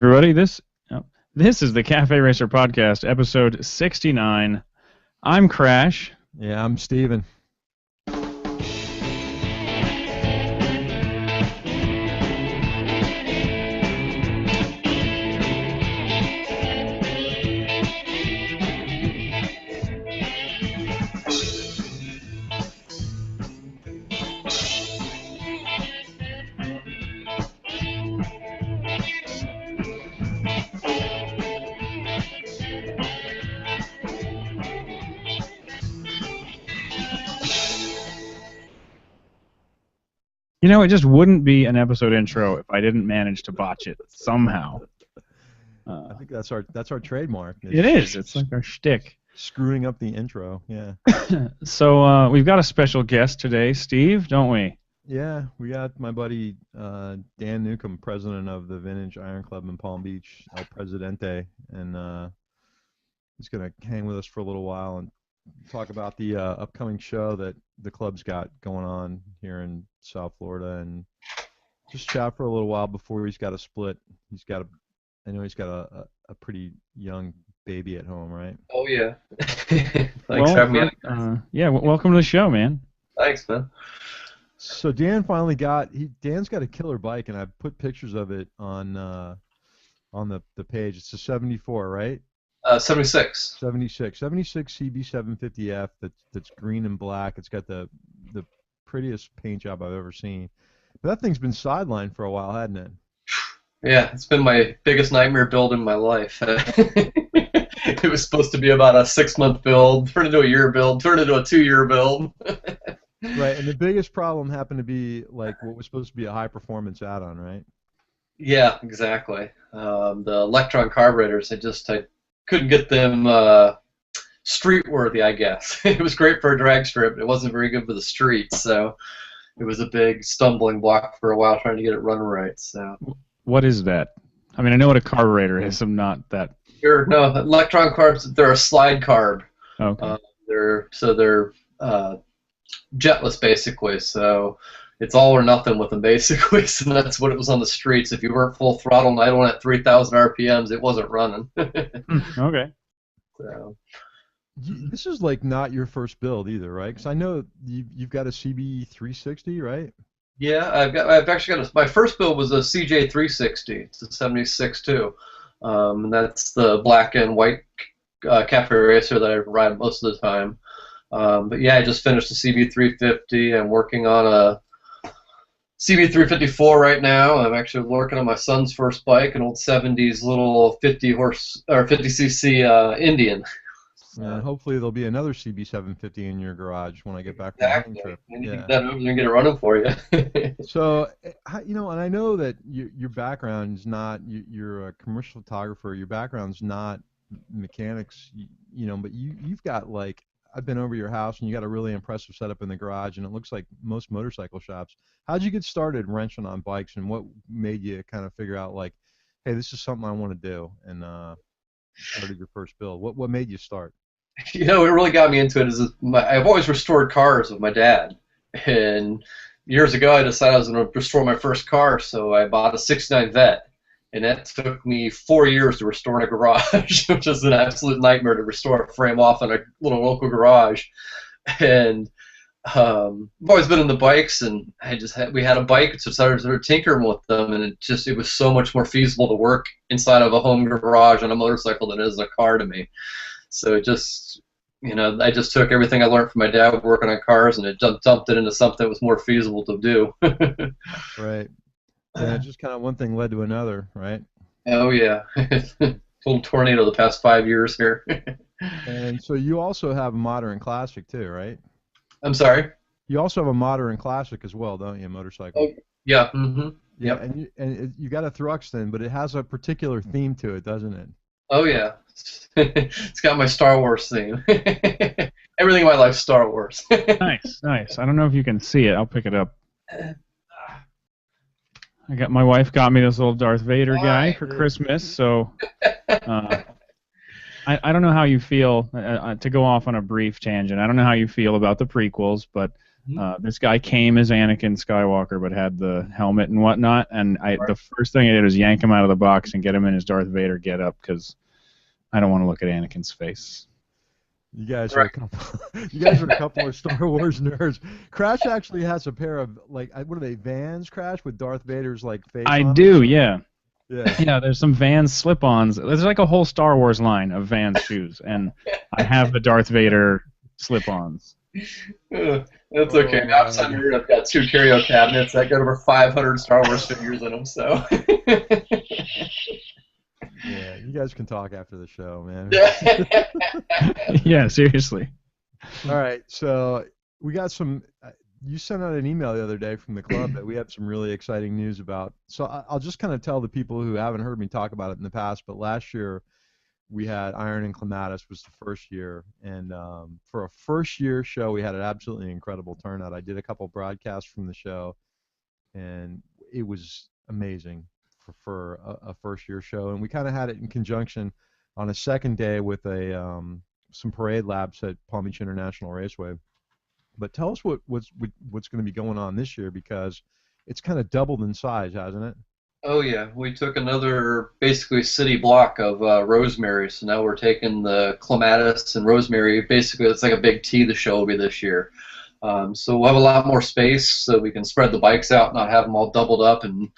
Everybody, this is the Cafe Racer Podcast, episode 69. I'm Crash. Yeah, I'm Steven. You know, it just wouldn't be an episode intro if I didn't manage to botch it somehow. I think that's our trademark. It is. It's like our shtick. Screwing up the intro, yeah. So we've got a special guest today, Steve, don't we? Yeah, we got my buddy Dan Newcomb, president of the Vintage Iron Club in Palm Beach, El Presidente, and he's going to hang with us for a little while and talk about the upcoming show that the club's got going on here in South Florida, and just chat for a little while before he's got to split. I know he's got a pretty young baby at home, right? Oh yeah. Thanks for having me on. Welcome to the show, man. Thanks, man. So Dan finally Dan's got a killer bike, and I put pictures of it on the page. It's a 74, right? 76. 76 CB750F that's green and black. It's got the prettiest paint job I've ever seen. But that thing's been sidelined for a while, hasn't it? Yeah, it's been my biggest nightmare build in my life. It was supposed to be about a 6-month build, turned into a year build, turned into a 2-year build. Right, and the biggest problem happened to be like what was supposed to be a high-performance add-on, right? Yeah, exactly. The Electron carburetors, I couldn't get them street-worthy, I guess. It was great for a drag strip, but it wasn't very good for the streets, so it was a big stumbling block for a while trying to get it running right. So. What is that? I mean, I know what a carburetor is. I'm not that. No, Electron carbs, they're a slide carb. Okay. They're jetless, basically, so it's all or nothing with them, basically, so that's what it was on the streets. If you weren't full throttle and idling at 3,000 RPMs, it wasn't running. Okay. So. This is like not your first build either, right? Because I know you've got a CB360, right? Yeah, I've actually got my first build was a CJ360. It's a 76 too, and that's the black and white cafe racer that I ride most of the time. But yeah, I just finished the CB350. I'm working on a CB354 right now. I'm actually working on my son's first bike, an old 70s little 50cc Indian. And hopefully there'll be another CB750 in your garage when I get back from the hunting trip. And you can get that over there and get it running for you. So, and I know that your background is not, you're a commercial photographer, your background's not mechanics, but you've got like, I've been over your house and you got a really impressive setup in the garage, and it looks like most motorcycle shops. How'd you get started wrenching on bikes, and what made you kind of figure out like, hey, this is something I want to do, and started your first build? What made you start? What really got me into it is I've always restored cars with my dad, and years ago I decided I was going to restore my first car, so I bought a '69 Vet, and that took me 4 years to restore in a garage, which is an absolute nightmare to restore a frame off in a little local garage. And I've always been into bikes, and we had a bike, so I started tinkering with them, and it was so much more feasible to work inside of a home garage on a motorcycle than it is a car to me. So I just took everything I learned from my dad working on cars, and it dumped it into something that was more feasible to do. Right. Yeah, just kind of one thing led to another, right? Oh yeah. Little tornado the past 5 years here. And so you also have a modern classic too, right? I'm sorry? You also have a modern classic as well, don't you, motorcycle? Oh, yeah. Mm-hmm. Yep. And you got a Thruxton, but it has a particular theme to it, doesn't it? Oh yeah. It's got my Star Wars theme. Everything in my life's Star Wars. Nice. I don't know if you can see it. I'll pick it up. My wife got me this little Darth Vader guy for Christmas, so I don't know how you feel, to go off on a brief tangent, I don't know how you feel about the prequels, but This guy came as Anakin Skywalker, but had the helmet and whatnot. And the first thing I did was yank him out of the box and get him in his Darth Vader getup because I don't want to look at Anakin's face. You guys are a couple. You guys are a couple of Star Wars nerds. Crash actually has a pair of what are they, Vans? Crash with Darth Vader's face. I on do, them? yeah. Yeah. Yeah, there's some Vans slip-ons. There's like a whole Star Wars line of Vans shoes, and I have the Darth Vader slip-ons. That's okay. Outside here, I've got 2 curio cabinets that got over 500 Star Wars figures in them. So. Yeah, you guys can talk after the show, man. Yeah, seriously. All right, so we got some. You sent out an email the other day from the club that we have some really exciting news about. So I'll just kind of tell the people who haven't heard me talk about it in the past, but last year we had Iron and Clematis was the first year, and for a first-year show, we had an absolutely incredible turnout. I did a couple broadcasts from the show, and it was amazing for a first-year show. And we kind of had it in conjunction on a second day with some parade laps at Palm Beach International Raceway. But tell us what's going to be going on this year, because it's kind of doubled in size, hasn't it? Oh yeah, we took another basically city block of Rosemary, so now we're taking the Clematis and Rosemary. Basically, it's like a big T. The show will be this year, so we'll have a lot more space, so we can spread the bikes out, not have them all doubled up, and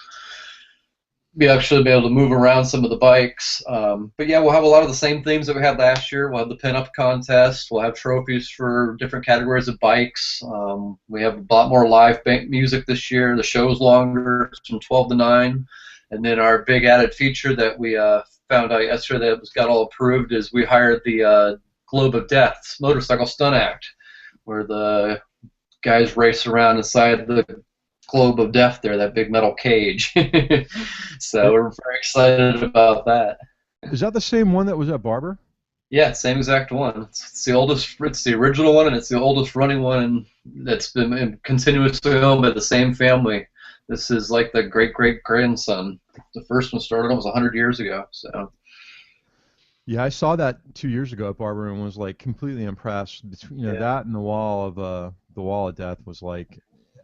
actually be able to move around some of the bikes. But yeah, we'll have a lot of the same themes that we had last year. We'll have the pinup contest. We'll have trophies for different categories of bikes. We have a lot more live music this year. The show's longer. It's from 12 to 9. And then our big added feature that we found out yesterday that got all approved is we hired the Globe of Death motorcycle stunt act, where the guys race around inside the Globe of Death there, that big metal cage. So we're very excited about that. Is that the same one that was at Barber? Yeah, same exact one. It's the oldest. It's the original one, and it's the oldest running one that's been continuously owned by the same family. This is like the great-great-grandson. The first one started almost 100 years ago. So. Yeah, I saw that 2 years ago at Barber and was completely impressed. Between that and the Wall of Death was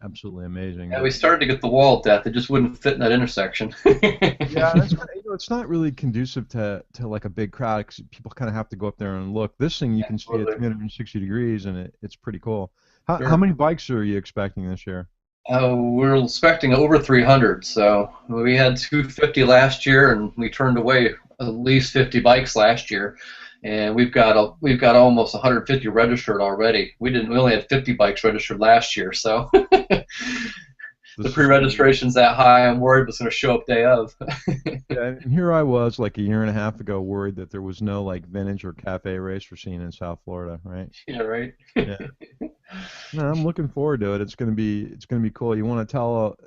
absolutely amazing. Yeah, we started to get the Wall of Death. It just wouldn't fit in that intersection. Yeah, that's it's not really conducive to a big crowd, because people kind of have to go up there and look. This thing you can see at 360 degrees, and it's pretty cool. How many bikes are you expecting this year? We're expecting over 300. So we had 250 last year, and we turned away at least 50 bikes last year. And we've got almost 150 registered already. We only had 50 bikes registered last year, so the pre-registration's that high. I'm worried it's going to show up day of. Yeah, and here I was a year and a half ago, worried that there was no vintage or cafe racer scene in South Florida, right? Yeah, right. Yeah. No, I'm looking forward to it. It's going to be cool. You want to tell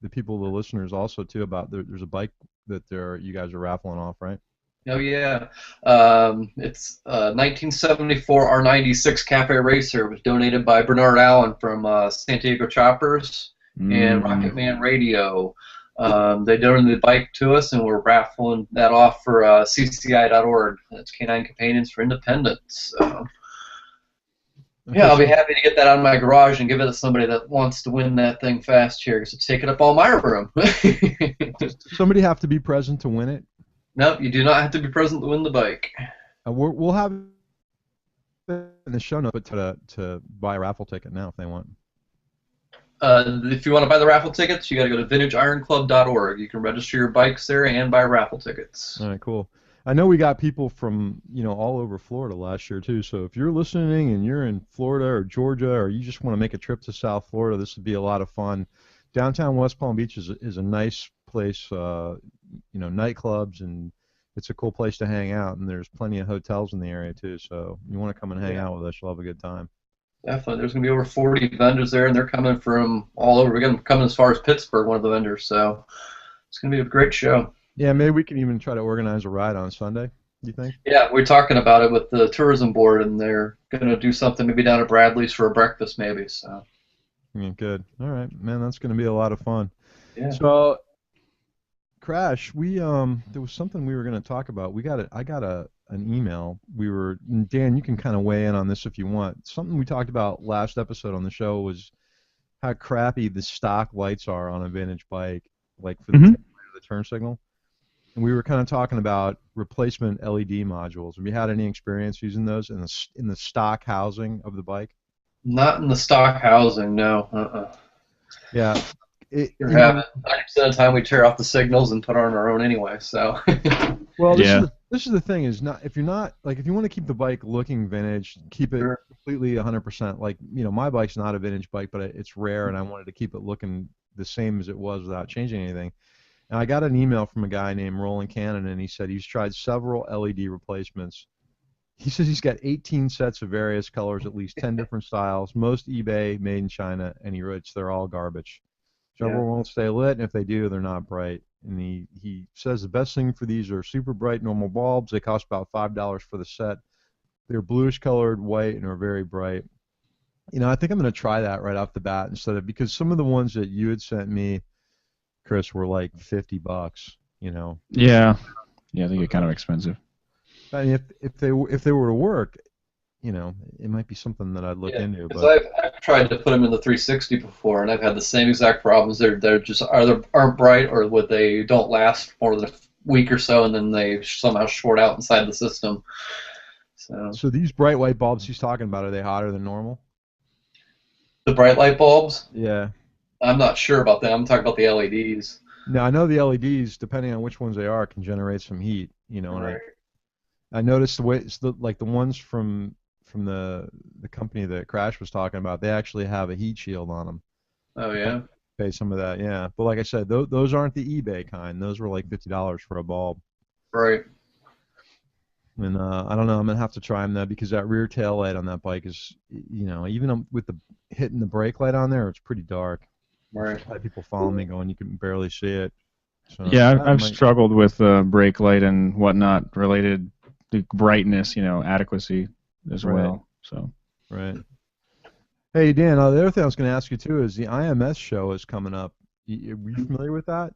the people, the listeners, also too about there's a bike that you guys are raffling off, right? Oh yeah, it's 1974 R96 Cafe Racer. It was donated by Bernard Allen from Santiago Choppers and Rocket Man Radio. They donated the bike to us, and we're raffling that off for CCI.org. That's Canine Companions for Independence. Yeah, I'll be happy to get that out of my garage and give it to somebody that wants to win that thing fast here, because it's taking up all my room. Does somebody have to be present to win it? No, you do not have to be present to win the bike. We'll have it in the show notes to buy a raffle ticket now if they want. If you want to buy the raffle tickets, you got to go to vintageironclub.org. You can register your bikes there and buy raffle tickets. All right, cool. I know we got people from all over Florida last year too. So if you're listening and you're in Florida or Georgia, or you just want to make a trip to South Florida, this would be a lot of fun. Downtown West Palm Beach is a nice place. Nightclubs, and it's a cool place to hang out. And there's plenty of hotels in the area too. So you want to come and hang out with us, you'll have a good time. Definitely. There's going to be over 40 vendors there, and they're coming from all over. We're going to come as far as Pittsburgh, one of the vendors. So it's going to be a great show. Yeah, maybe we can even try to organize a ride on Sunday, you think? Yeah, we're talking about it with the tourism board, and they're going to do something maybe down at Bradley's for a breakfast maybe. So. Yeah, good. All right, man, that's going to be a lot of fun. Yeah. So, Crash, there was something we were going to talk about. I got an email. Dan, you can kind of weigh in on this if you want. Something we talked about last episode on the show was how crappy the stock lights are on a vintage bike, like for the Hmm. tail light or the turn signal. And we were kind of talking about replacement LED modules. Have you had any experience using those in the stock housing of the bike? Not in the stock housing, no. Yeah, it, Sure you know, haven't. 90% of the time we tear off the signals and put on our own anyway. So. well, Yeah. this is the thing is not if you're not like if you want to keep the bike looking vintage, keep it Sure. completely 100%. Like my bike's not a vintage bike, but it's rare, and I wanted to keep it looking the same as it was without changing anything. And I got an email from a guy named Roland Cannon, and he said he's tried several LED replacements. He says he's got 18 sets of various colors, at least 10 different styles, most eBay, made in China, and he writes they're all garbage. Yeah. Several won't stay lit, and if they do, they're not bright. And he says the best thing for these are super bright normal bulbs. They cost about $5 for the set. They're bluish colored, white, and are very bright. I think I'm going to try that right off the bat instead of because some of the ones that you had sent me, Chris, were like $50. Yeah. Yeah, I think it's kind of expensive. I mean, if they were to work, it might be something that I'd look Yeah, into. because But I've tried to put them in the 360 before, and I've had the same exact problems. They're just either aren't bright or what they don't last more than a week or so, and then they somehow short out inside the system. So so these bright white bulbs he's talking about, are they hotter than normal? the bright light bulbs, Yeah. I'm not sure about that. I'm talking about the LEDs. Now I know the LEDs, depending on which ones they are, can generate some heat. And Right. I noticed the way it's like the ones from the company that Crash was talking about, they actually have a heat shield on them. Oh yeah. Pay some of that, yeah. But like I said, those aren't the eBay kind. Those were like $50 for a bulb. Right. And I don't know. I'm gonna have to try them though because that rear tail light on that bike is, even with the hitting the brake light on there, it's pretty dark. Right. I have people following me going, you can barely see it. So Yeah, I I've might, struggled with brake light and whatnot related to brightness, adequacy as right, well. So right. Hey Dan, the other thing I was gonna ask you too is the IMS show is coming up. Are you familiar with that?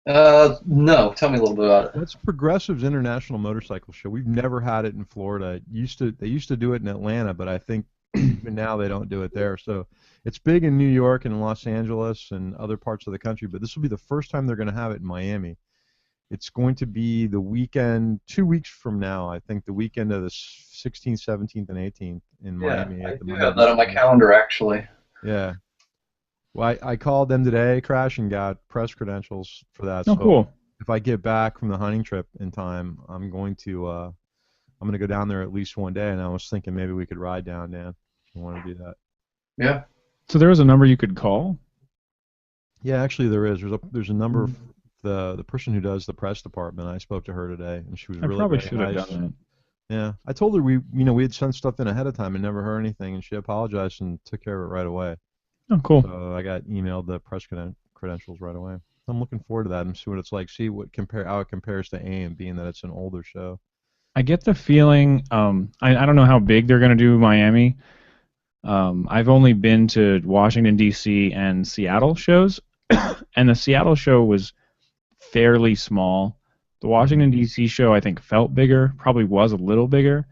No. Tell me a little bit about it. That's Progressive's International Motorcycle Show. We've never had it in Florida. They used to do it in Atlanta, but I think even now they don't do it there. So it's big in New York and Los Angeles and other parts of the country, but this will be the first time they're going to have it in Miami. It's going to be the weekend, 2 weeks from now, I think, the weekend of the 16th, 17th, and 18th in Yeah, Miami I at the do Miami have that Beach on my Convention. calendar actually. Yeah. Well, I called them today, Crash, and got press credentials for that. oh, So cool. if I get back from the hunting trip in time, I'm going to go down there at least one day. And I was thinking maybe we could ride down, Dan, if you want to do that. Yeah. So there was a number you could call. Yeah, actually there is. There's a number of the person who does the press department. I spoke to her today, and she was I really probably very should have nice. done Yeah, I told her we had sent stuff in ahead of time and never heard anything, and she apologized and took care of it right away. that. Oh, cool. So I got emailed the press credentials right away. I'm looking forward to that and see what it's like. See how it compares to AIM, being that it's an older show. I get the feeling. I don't know how big they're going to do Miami. I've only been to Washington D.C. and Seattle shows, and the Seattle show was fairly small. The Washington D.C. show I think felt bigger, probably was a little bigger.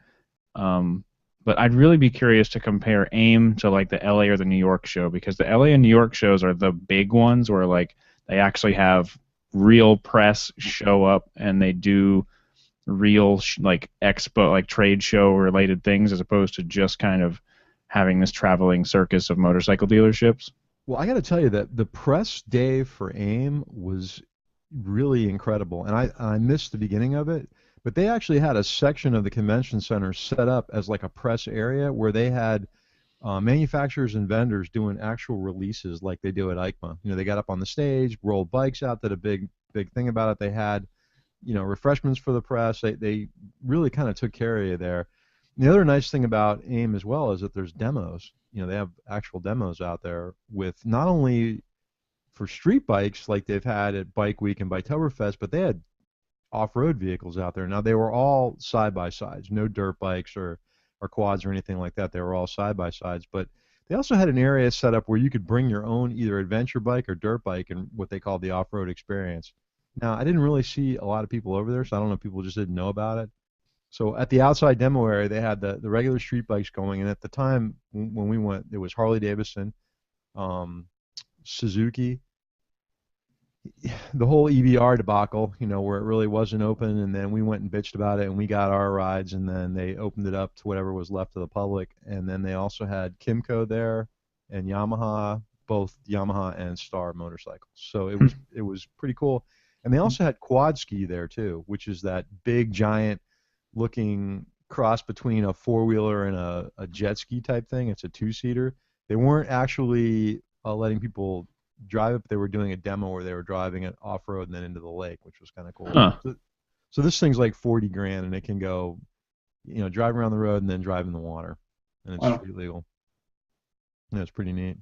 But I'd really be curious to compare AIM to like the LA or the New York show because the LA and New York shows are the big ones where like they actually have real press show up and they do real like expo like trade show related things as opposed to just kind of having this traveling circus of motorcycle dealerships. Well, I got to tell you that the press day for AIM was really incredible, and I missed the beginning of it. But they actually had a section of the convention center set up as like a press area where they had manufacturers and vendors doing actual releases like they do at EICMA. They got up on the stage, rolled bikes out, did a big thing about it. They had refreshments for the press. They really kind of took care of you there. And the other nice thing about AIM as well is that there's demos. They have actual demos out there with not only for street bikes like they've had at Bike Week and Biketoberfest, but they had off-road vehicles out there. Now they were all side-by-sides, no dirt bikes or quads or anything like that. They were all side-by-sides, but they also had an area set up where you could bring your own either adventure bike or dirt bike and what they call the off-road experience. Now I didn't really see a lot of people over there, so I don't know if people just didn't know about it. So at the outside demo area, they had the regular street bikes going, and at the time when we went, it was Harley Davidson, Suzuki. The whole EBR debacle, where it really wasn't open, and then we went and bitched about it, and we got our rides, and then they opened it up to whatever was left of the public, and then they also had Kimco there, and Yamaha, both Yamaha and Star motorcycles. So it was pretty cool, and they also had Quad Ski there too, which is that big giant looking cross between a four-wheeler and a jet ski type thing. It's a two-seater. They weren't actually letting people drive it, but they were doing a demo where they were driving it off-road and then into the lake, which was kind of cool. Huh. So this thing's like 40 grand, and it can go, drive around the road and then drive in the water, and it's street legal. Yeah, it's pretty neat.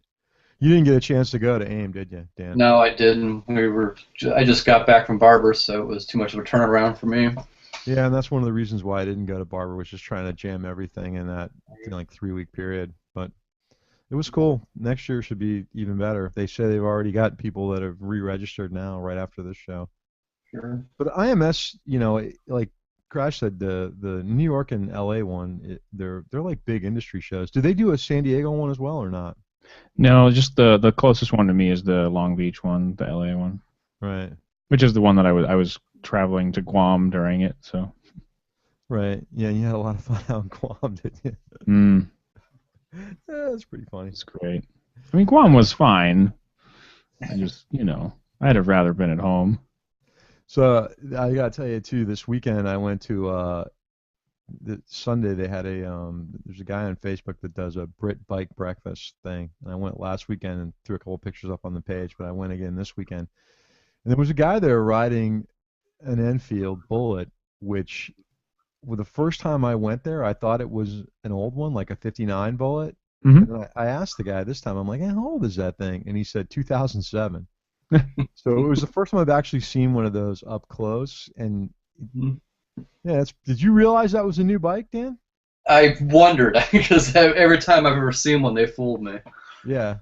You didn't get a chance to go to AIM, did you, Dan? No, I didn't. I just got back from Barber, so it was too much of a turnaround for me. Yeah, and that's one of the reasons why I didn't go to Barber, was just trying to jam everything in that 3-week period. But it was cool. Next year should be even better. They say they've already got people that have re-registered now right after this show. Sure. But IMS, like Crash said, the New York and LA one, they're like big industry shows. Do they do a San Diego one as well or not? No, just the closest one to me is the Long Beach one, the LA one. Right. Which is the one that I was traveling to Guam during it, so. Right. Yeah, you had a lot of fun out in Guam, didn't you? Mm. Yeah, that's pretty funny. It's great. I mean, Guam was fine. I just, I'd have rather been at home. So I gotta tell you too, this weekend I went to Sunday. They had there's a guy on Facebook that does a Brit bike breakfast thing, and I went last weekend and threw a couple pictures up on the page, but I went again this weekend, and there was a guy there riding an Enfield Bullet, which, the first time I went there, I thought it was an old one, like a '59 Bullet. Mm-hmm. And I asked the guy this time, I'm like, hey, how old is that thing? And he said 2007. So it was the first time I've actually seen one of those up close. And yeah, did you realize that was a new bike, Dan? I wondered, because every time I've ever seen one, they fooled me. Yeah.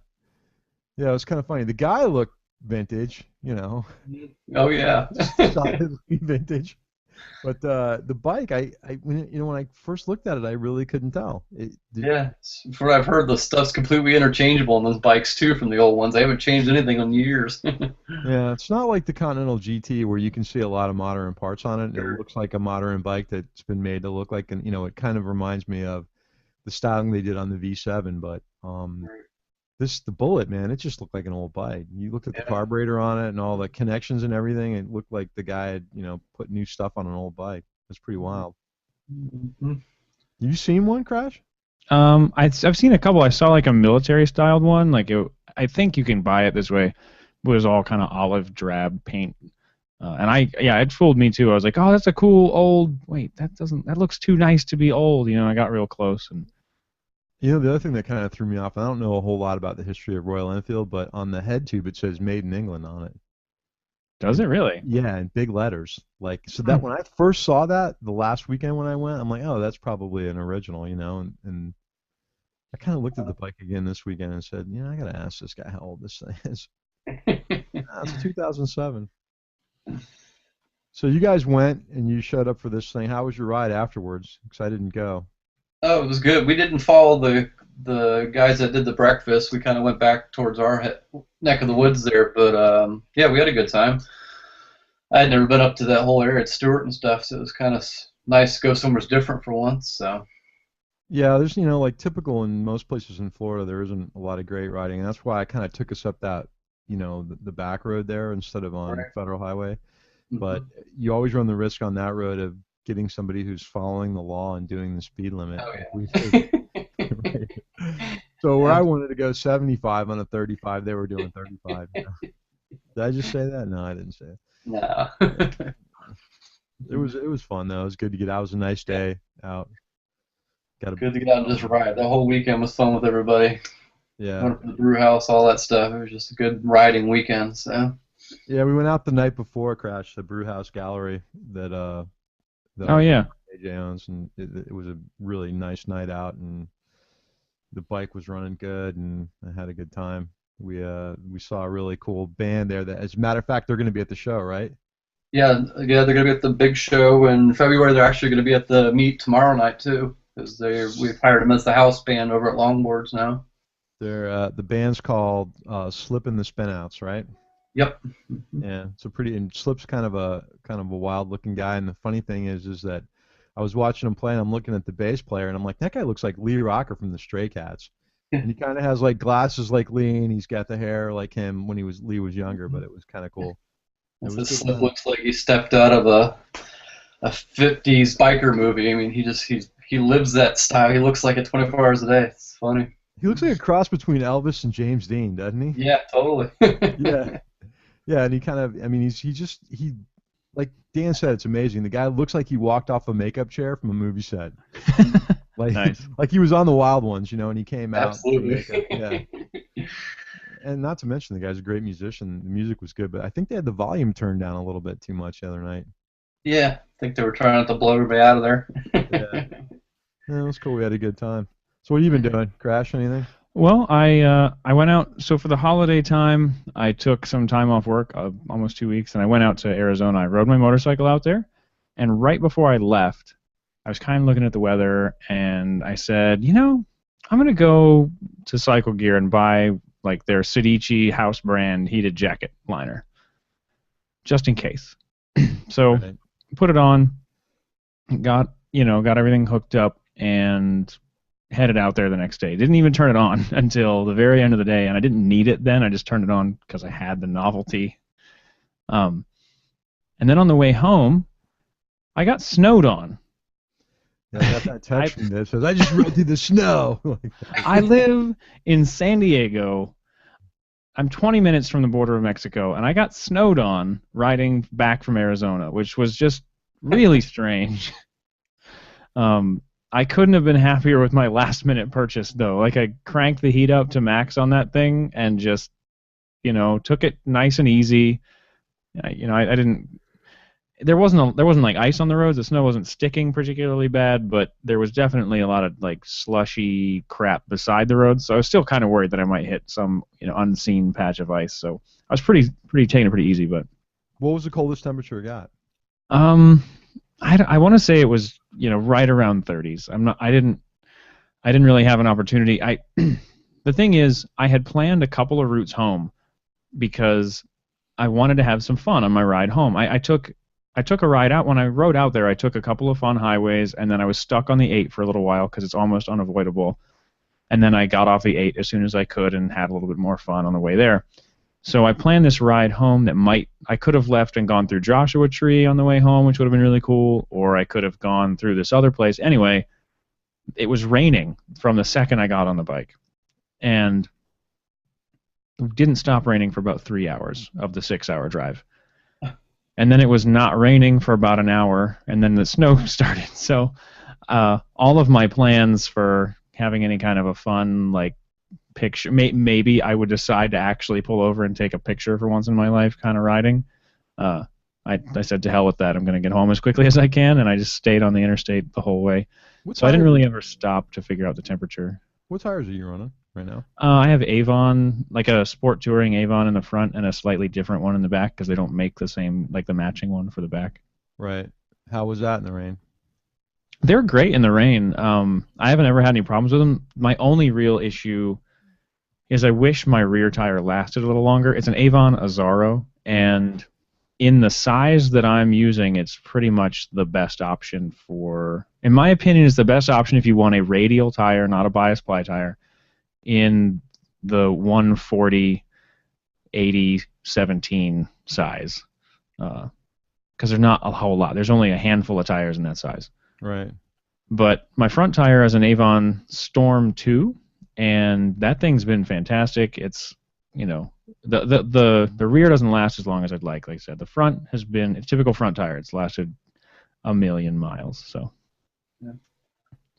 Yeah, it was kind of funny. The guy looked vintage, Oh, yeah. solidly vintage. But the bike, when I first looked at it, I really couldn't tell. Yeah, from what I've heard, the stuff's completely interchangeable on those bikes too, from the old ones. They haven't changed anything in years. Yeah, it's not like the Continental GT where you can see a lot of modern parts on it. It looks like a modern bike that's been made to look like, it kind of reminds me of the styling they did on the V7. But the Bullet, man, it just looked like an old bike. You looked at the carburetor on it and all the connections and everything. It looked like the guy had, put new stuff on an old bike. It's pretty wild. Mm-hmm. You seen one, Crash? I've seen a couple. I saw like a military-styled one. I think you can buy it this way. It was all kind of olive drab paint. And it fooled me too. I was like, oh, that's a cool old. Wait, that looks too nice to be old. I got real close and. The other thing that kind of threw me off, I don't know a whole lot about the history of Royal Enfield, but on the head tube it says "Made in England" on it. Does it really? Yeah, in big letters. That when I first saw that the last weekend when I went, I'm like, oh, that's probably an original, and I kind of looked at the bike again this weekend and said, I gotta ask this guy how old this thing is. It's 2007. So you guys went and you showed up for this thing. How was your ride afterwards? Because I didn't go. Oh, it was good. We didn't follow the guys that did the breakfast. We kind of went back towards our neck of the woods there, but yeah, we had a good time. I had never been up to that whole area at Stewart and stuff, so it was kind of nice to go somewhere different for once. So. Yeah, there's like typical in most places in Florida, there isn't a lot of great riding, and that's why I kind of took us up that the back road there instead of on Federal Highway. Mm-hmm. But you always run the risk on that road of getting somebody who's following the law and doing the speed limit. Oh, yeah. So where I wanted to go 75 on a 35, they were doing 35. Did I just say that? No, I didn't say it. No. It was fun though. It was good to get out. It was a nice day out. Good to get out and just ride. The whole weekend was fun with everybody. Yeah. Went to the brew house, all that stuff. It was just a good riding weekend. So. Yeah, we went out the night before, Crash, the brew house gallery that oh yeah. AJ owns, and it was a really nice night out, and the bike was running good, and I had a good time. We saw a really cool band there. That, as a matter of fact, they're going to be at the show, right? Yeah, they're going to be at the big show in February. They're actually going to be at the meet tomorrow night too, because we've hired them as the house band over at Longboards now. They're the band's called Slip and the Spinouts, right? Yep. Yeah, it's a pretty and Slip's kind of a wild looking guy, and the funny thing is that I was watching him play and I'm looking at the bass player and I'm like, that guy looks like Lee Rocker from the Stray Cats. And he kind of has like glasses like Lee, and he's got the hair like him when Lee was younger, but it was kind of cool. It was This good Slip time. looks like he stepped out of a 50s biker movie. I mean, he lives that style. He looks like it 24 hours a day. It's funny. He looks like a cross between Elvis and James Dean, doesn't he? Yeah, totally. Yeah. Yeah, and he kind of, I mean, he, like Dan said, it's amazing. The guy looks like he walked off a makeup chair from a movie set. Like, Nice. like he was on the Wild Ones, and he came out. Absolutely. From makeup. Yeah. And not to mention, the guy's a great musician. The music was good, but I think they had the volume turned down a little bit too much the other night. Yeah, I think they were trying not to blow everybody out of there. Yeah. Yeah, it was cool. We had a good time. So what have you been doing? Crash anything? Well, I went out. So for the holiday time, I took some time off work, almost 2 weeks, and I went out to Arizona. I rode my motorcycle out there, and right before I left, I was kind of looking at the weather, and I said, I'm gonna go to Cycle Gear and buy like their Sedici house brand heated jacket liner, just in case. So Right. put it on, got everything hooked up, and headed out there the next day. Didn't even turn it on until the very end of the day, and I didn't need it then. I just turned it on because I had the novelty. And then on the way home, I got snowed on. Yeah, I got that text from this. Says, I just rode through the snow. I live in San Diego. I'm 20 minutes from the border of Mexico, and I got snowed on riding back from Arizona, which was just really strange. I couldn't have been happier with my last-minute purchase, though. Like, I cranked the heat up to max on that thing and just, took it nice and easy. I didn't. There wasn't like ice on the roads. The snow wasn't sticking particularly bad, but there was definitely a lot of like slushy crap beside the roads. So I was still kind of worried that I might hit some unseen patch of ice. So I was pretty taking it pretty easy. But What was the coldest temperature it got? I want to say it was right around 30s. I didn't really have an opportunity. The thing is, I had planned a couple of routes home because I wanted to have some fun on my ride home. I took a ride out. When I rode out there, I took a couple of fun highways, and then I was stuck on the 8 for a little while because it's almost unavoidable. And then I got off the 8 as soon as I could and had a little bit more fun on the way there. So I planned this ride home that I could have left and gone through Joshua Tree on the way home, which would have been really cool, or I could have gone through this other place. Anyway, it was raining from the second I got on the bike. And it didn't stop raining for about 3 hours of the 6-hour drive. And then it was not raining for about an hour, and then the snow started. So all of my plans for having any kind of a fun like picture, maybe I would decide to actually pull over and take a picture for once in my life kind of riding. I said to hell with that. I'm going to get home as quickly as I can, and I just stayed on the interstate the whole way. So I didn't really ever stop to figure out the temperature. What tires are you running right now? I have Avon, like a sport touring Avon in the front and a slightly different one in the back because they don't make the same, like the matching one for the back. Right. How was that in the rain? They're great in the rain. I haven't ever had any problems with them. My only real issue is I wish my rear tire lasted a little longer. It's an Avon Azzaro, and in the size that I'm using, it's pretty much the best option for, in my opinion, it's the best option if you want a radial tire, not a bias ply tire, in the 140, 80, 17 size. Because there's not a whole lot. There's only a handful of tires in that size. Right. But my front tire is an Avon Storm 2, and that thing's been fantastic. It's, the rear doesn't last as long as I'd like I said. The front has been, it's typical front tire. It's lasted 1,000,000 miles, so. Yeah.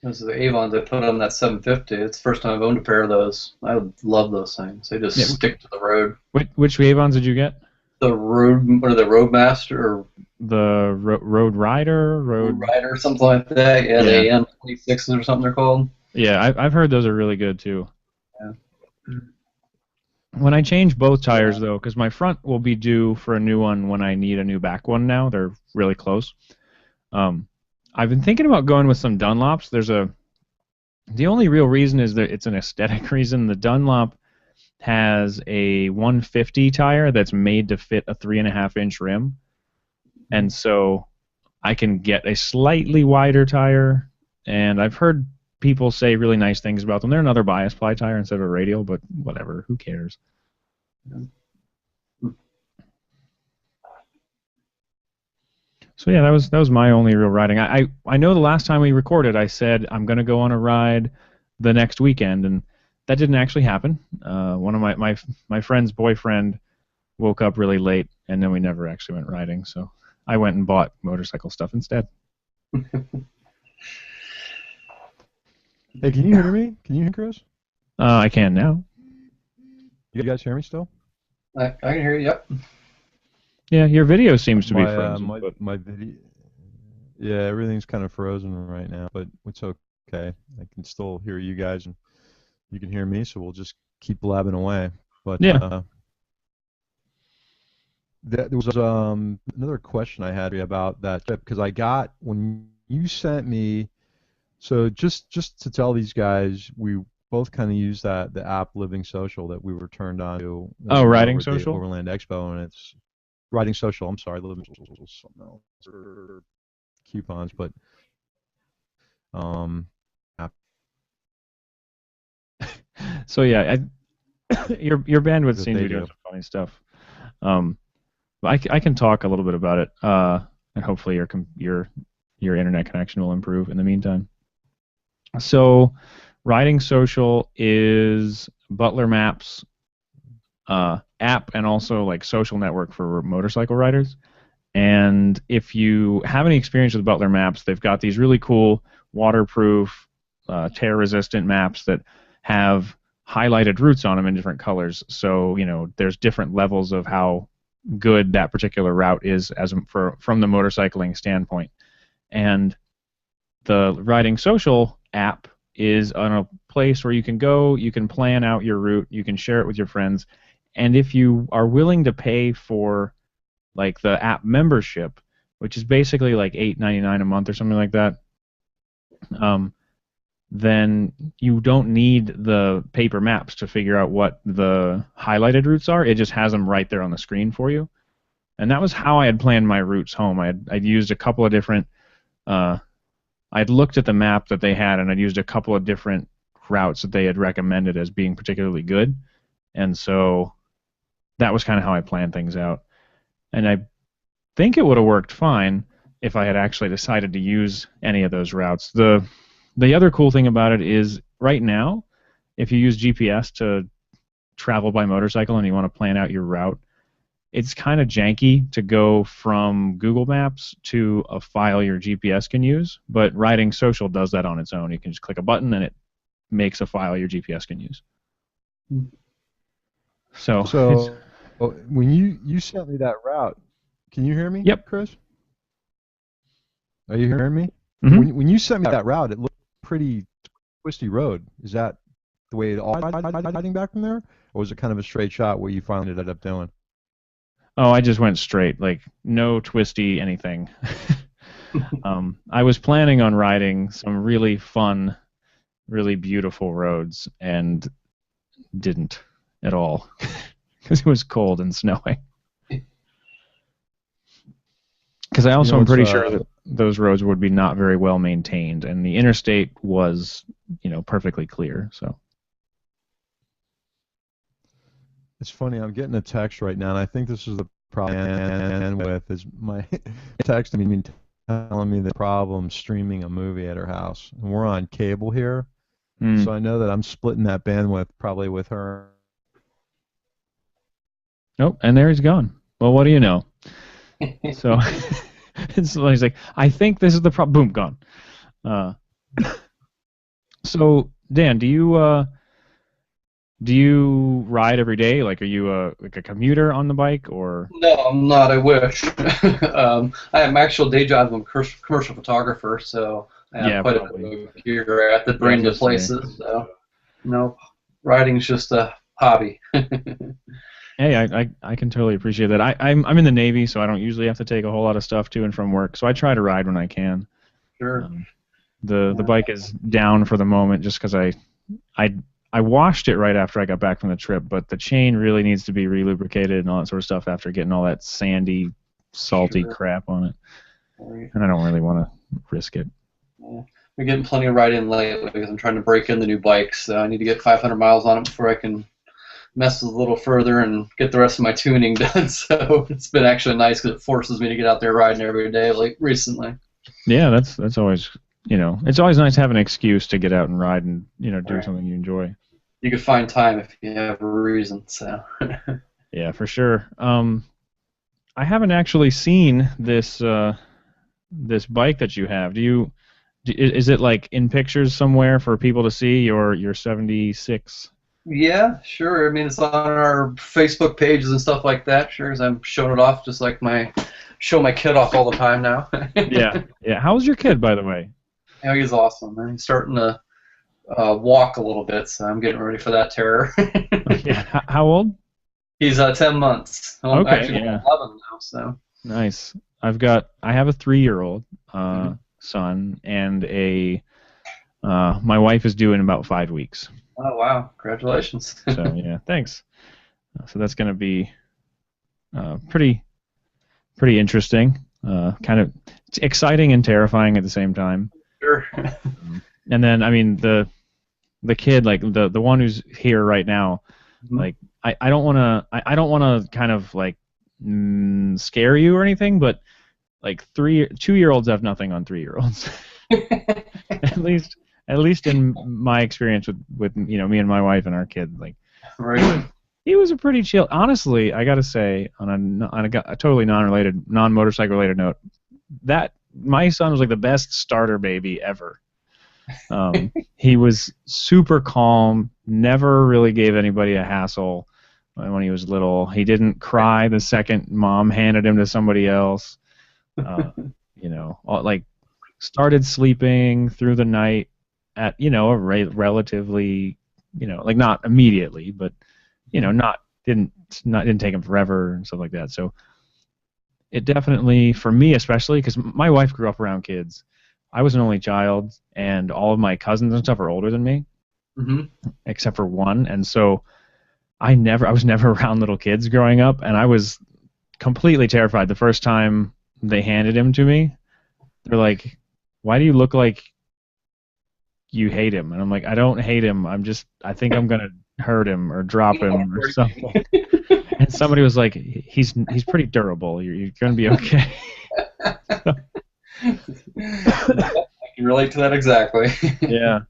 Those are the Avons I put on that 750. It's the first time I've owned a pair of those. I love those things. They just stick to the road. Which Avons did you get? The Roadmaster or The Road Rider? Road Rider, something like that. Yeah, the AM26s or something they're called. Yeah, I've heard those are really good too. Yeah. When I change both tires, though, because my front will be due for a new one when I need a new back one now. They're really close. I've been thinking about going with some Dunlops. There's a The only real reason is that it's an aesthetic reason. The Dunlop has a 150 tire that's made to fit a 3.5-inch rim, and so I can get a slightly wider tire, and I've heard people say really nice things about them. They're another bias ply tire instead of a radial, but whatever, who cares? So yeah, that was my only real riding. I know the last time we recorded, I said I'm going to go on a ride the next weekend, and that didn't actually happen. One of my friend's boyfriend woke up really late, and then we never actually went riding. So I went and bought motorcycle stuff instead. Hey, can you hear me? Can you hear Chris? I can now. You guys hear me still? I can hear you. Yep. Yeah, your video seems to be My, frozen. my video. Yeah, everything's kind of frozen right now, but it's okay. I can still hear you guys, and you can hear me, so we'll just keep blabbing away. But Yeah. there was another question I had about that trip, because I got, when you sent me, so just to tell these guys, we both kind of use the app Living Social that we were turned on to. Oh, Riding at the Social? Overland Expo, and it's Riding Social. I'm sorry, Living Social is something else. Or coupons, but app. So yeah, your bandwidth That seems to they be doing do. some funny stuff. But I can talk a little bit about it, and hopefully your internet connection will improve in the meantime. So, Riding Social is Butler Maps app and also like social network for motorcycle riders. And if you have any experience with Butler Maps, they've got these really cool waterproof, tear-resistant maps that have highlighted routes on them in different colors. So, there's different levels of how good that particular route is from the motorcycling standpoint. And the Riding Social app is on a place where you can go, you can plan out your route, you can share it with your friends, and if you are willing to pay for like the app membership, which is basically like $8.99 a month or something like that, then you don't need the paper maps to figure out what the highlighted routes are. It just has them right there on the screen for you. And that was how I had planned my routes home. I'd used a couple of different. I'd looked at the map that they had, and I'd used a couple of different routes that they had recommended as being particularly good, and so that was kind of how I planned things out. And I think it would have worked fine if I had actually decided to use any of those routes. The other cool thing about it is right now, if you use GPS to travel by motorcycle and you want to plan out your route, it's kind of janky to go from Google Maps to a file your GPS can use, but Riding Social does that on its own. You can just click a button and it makes a file your GPS can use. So when you sent me that route, can you hear me? Yep. Chris? Are you hearing me? Mm-hmm. When you sent me that route, it looked pretty twisty road. Is that the way it all hiding back from there, or was it kind of a straight shot what you finally ended up doing? Oh, I just went straight, like no twisty anything. I was planning on riding some really fun, really beautiful roads, and didn't at all because it was cold and snowing. Because I also am pretty sure that those roads would be not very well maintained, and the interstate was, perfectly clear. So it's funny. I'm getting a text right now, and I think this is the problem I end with is my texting me telling me the problem streaming a movie at her house, and we're on cable here, so I know that I'm splitting that bandwidth probably with her. Nope, and there he's gone. Well, what do you know? So he's like, I think this is the problem. Boom, gone. So Dan, do you ride every day? Like, are you like a commuter on the bike, or? No, I'm not. I wish. I am actual day job. I'm a commercial photographer, so I have quite a bit of gear. I have to bring to places. So, riding's just a hobby. Hey, I can totally appreciate that. I'm in the Navy, so I don't usually have to take a whole lot of stuff to and from work. So I try to ride when I can. Sure. The bike is down for the moment just because I washed it right after I got back from the trip, but the chain really needs to be relubricated and all that sort of stuff after getting all that sandy, salty crap on it. And I don't really want to risk it. Yeah. We're getting plenty of ride-in lately because I'm trying to break in the new bike, so I need to get 500 miles on it before I can mess with it a little further and get the rest of my tuning done. So it's been actually nice because it forces me to get out there riding every day, like recently. Yeah, that's always, it's always nice to have an excuse to get out and ride and, do something you enjoy. You can find time if you have a reason, so. Yeah, for sure. I haven't actually seen this this bike that you have. Is it like in pictures somewhere for people to see your 76? Yeah, sure. I mean, it's on our Facebook pages and stuff like that. Sure, as I'm showing it off, just like show my kid off all the time now. Yeah. How's your kid, by the way? Yeah, he's awesome. He's starting to walk a little bit, so I'm getting ready for that terror. Yeah. How old? He's 10 months. I'm actually 11 now, so. Nice. I have a 3-year-old son, and my wife is due in about 5 weeks. Oh wow! Congratulations. So yeah, thanks. So that's going to be pretty interesting. Kind of exciting and terrifying at the same time. Sure. And then I mean the kid, like the one who's here right now, like I don't want to kind of like scare you or anything, but like 2-year-olds have nothing on 3-year-olds. At least in my experience with me and my wife and our kid, like right. He was a pretty chill. Honestly, I gotta say, on a totally non-motorcycle related note, that my son was like the best starter baby ever. He was super calm, never really gave anybody a hassle when he was little. He didn't cry the second mom handed him to somebody else. Like started sleeping through the night at a relatively like not immediately, but didn't take him forever and stuff like that. So it definitely, for me especially, because my wife grew up around kids. I was an only child, and all of my cousins and stuff are older than me, except for one, and so I was never around little kids growing up, and I was completely terrified the first time they handed him to me. They're like, "Why do you look like you hate him?" And I'm like, "I don't hate him. I think I'm gonna hurt him or drop him or something." And somebody was like, "He's pretty durable. You're gonna be okay." I can relate to that exactly. Yeah.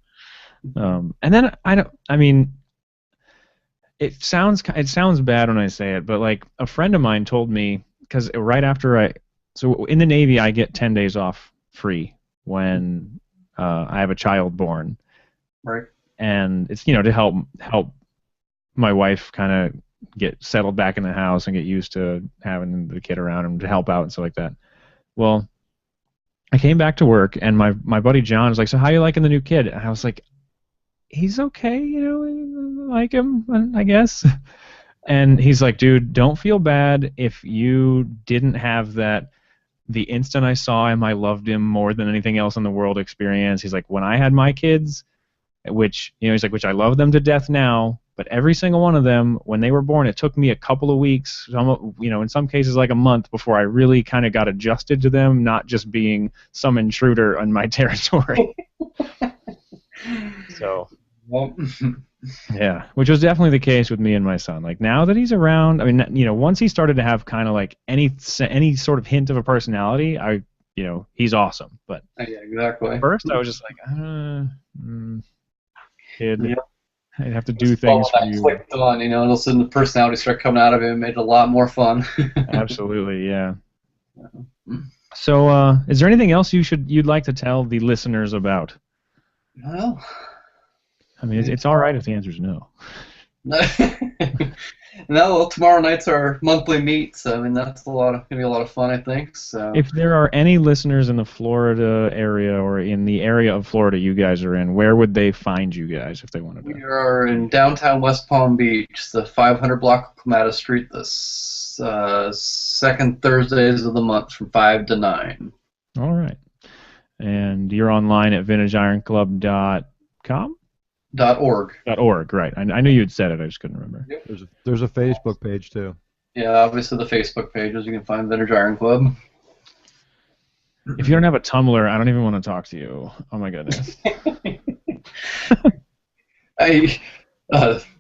And then it sounds bad when I say it, but like a friend of mine told me, because right after so in the Navy I get 10 days off free when I have a child born. Right. And it's to help my wife kind of get settled back in the house and get used to having the kid around and to help out and stuff like that. Well, I came back to work, and my buddy John was like, "So how you liking the new kid?" And I was like, "He's okay, I like him, I guess." And he's like, "Dude, don't feel bad if you didn't have that the instant I saw him, I loved him more than anything else in the world experience." He's like, "When I had my kids, which I love them to death now, but every single one of them, when they were born, it took me a couple of weeks, in some cases like a month, before I really kind of got adjusted to them, not just being some intruder on my territory." So, yeah, which was definitely the case with me and my son. Like now that he's around, once he started to have kind of like any sort of hint of a personality, he's awesome. But yeah, exactly. At first, I was just like, kid. Yeah. I'd have to do things for you. Clicked on, all of a sudden the personality started coming out of him, made it a lot more fun. Absolutely, yeah. So, is there anything else you'd like to tell the listeners about? Well, it's all right if the answer is no. No, well, tomorrow night's our monthly meet, so that's gonna be a lot of fun, I think. So, if there are any listeners in the Florida area or in the area of Florida you guys are in, where would they find you guys if they wanted to? We are in downtown West Palm Beach, the 500 block of Clematis Street, the second Thursdays of the month from 5 to 9. All right. And you're online at vintageironclub.com? .org. .org, right. I knew you'd said it, I just couldn't remember. Yep. There's a Facebook page too. Yeah, obviously the Facebook pages. You can find Vintage Iron Club. If you don't have a Tumblr, I don't even want to talk to you. Oh my goodness.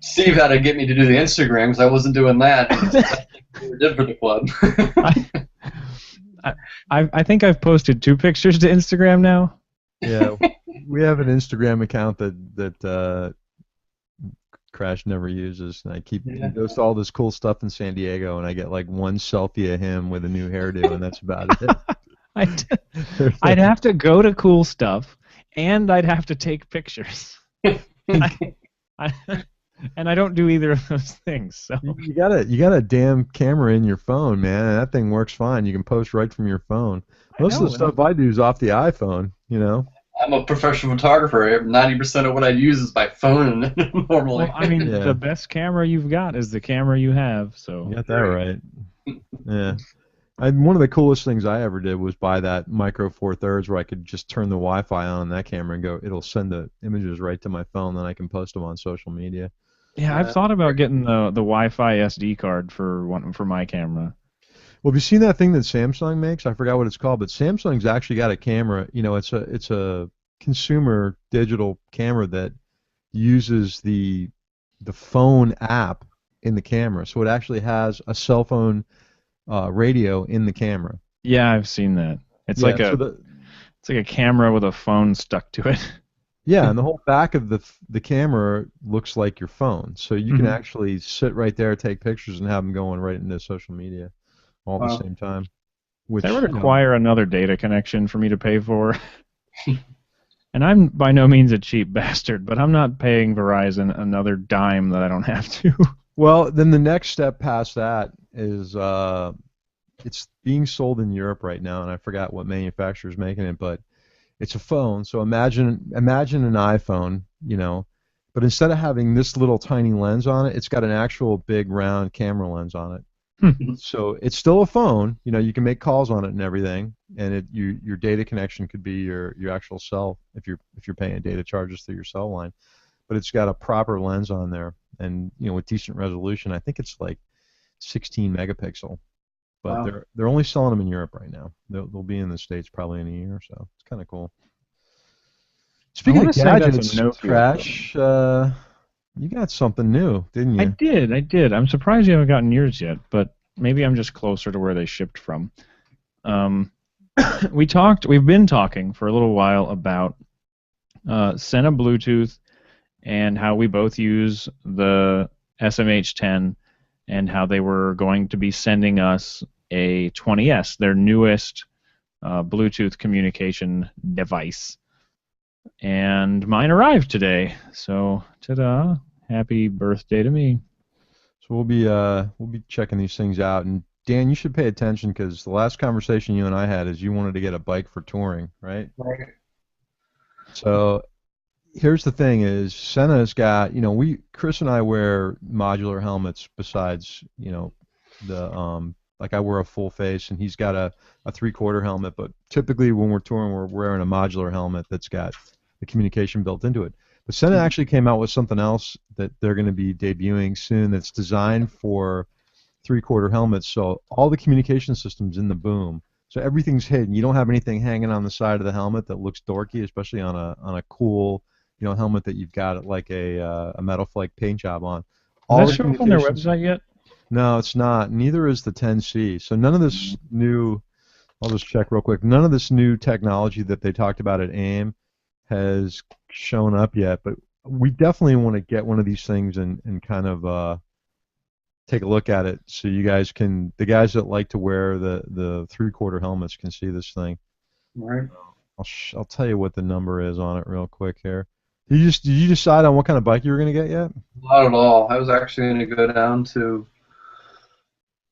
Steve had to get me to do the Instagram because I wasn't doing that. We did for the club. I think I've posted 2 pictures to Instagram now. Yeah, we have an Instagram account that Crash never uses, and he goes to all this cool stuff in San Diego, and I get like one selfie of him with a new hairdo, and that's about it. I'd have to go to cool stuff, and I'd have to take pictures. And I don't do either of those things. So you got a damn camera in your phone, man, and that thing works fine. You can post right from your phone. Most of the stuff I do is off the iPhone, you know. I'm a professional photographer. 90% of what I use is by phone normally. Well, I mean, the best camera you've got is the camera you have. So you got that right. Yeah. One of the coolest things I ever did was buy that Micro Four Thirds, where I could just turn the Wi-Fi on that camera and go. It'll send the images right to my phone, then I can post them on social media. Yeah, I've thought about getting the Wi-Fi SD card for my camera. Well, have you seen that thing that Samsung makes? I forgot what it's called, but Samsung's actually got a camera. You know, it's a consumer digital camera that uses the phone app in the camera, so it actually has a cell phone radio in the camera. Yeah, I've seen that. It's like a camera with a phone stuck to it. Yeah, and the whole back of the camera looks like your phone, so you can actually sit right there, take pictures, and have them going right into social media all at the same time. Which, that would require another data connection for me to pay for. And I'm by no means a cheap bastard, but I'm not paying Verizon another dime that I don't have to. Well, then the next step past that is it's being sold in Europe right now, and I forgot what manufacturer's making it, but it's a phone. So imagine an iPhone, you know, but instead of having this little tiny lens on it, it's got an actual big round camera lens on it. So it's still a phone, you know, you can make calls on it and everything, and your data connection could be your actual cell if you're paying data charges through your cell line, but it's got a proper lens on there, and you know, with decent resolution. I think it's like 16 megapixel, but they're only selling them in Europe right now. They'll be in the States probably in a year or so. It's kind of cool. Speaking of gadgets, Crash, you got something new, didn't you? I did. I'm surprised you haven't gotten yours yet, but maybe I'm just closer to where they shipped from. We've been talking for a little while about Sena Bluetooth and how we both use the SMH10 and how they were going to be sending us a 20S, their newest Bluetooth communication device. And mine arrived today, so ta-da! Happy birthday to me. So we'll be checking these things out, and Dan, you should pay attention because the last conversation you and I had is you wanted to get a bike for touring, right? Right. So here's the thing: is Sena's got, you know, Chris and I wear modular helmets besides, you know, the like I wear a full face and he's got a 3/4 helmet, but typically when we're touring, we're wearing a modular helmet that's got the communication built into it. But Sena actually came out with something else that they're going to be debuting soon that's designed for 3/4 helmets, so all the communication system's in the boom. So everything's hidden. You don't have anything hanging on the side of the helmet that looks dorky, especially on a cool, you know, helmet that you've got like a Metal Flake paint job on. Is that show up on their website yet? No, it's not. Neither is the 10C. So none of this new, I'll just check real quick, none of this new technology that they talked about at AIM has shown up yet, but we definitely want to get one of these things and kind of take a look at it so you guys can, the guys that like to wear the 3/4 helmets can see this thing. Right. I'll tell you what the number is on it real quick here. Did you decide on what kind of bike you were going to get yet? Not at all. I was actually going to go down to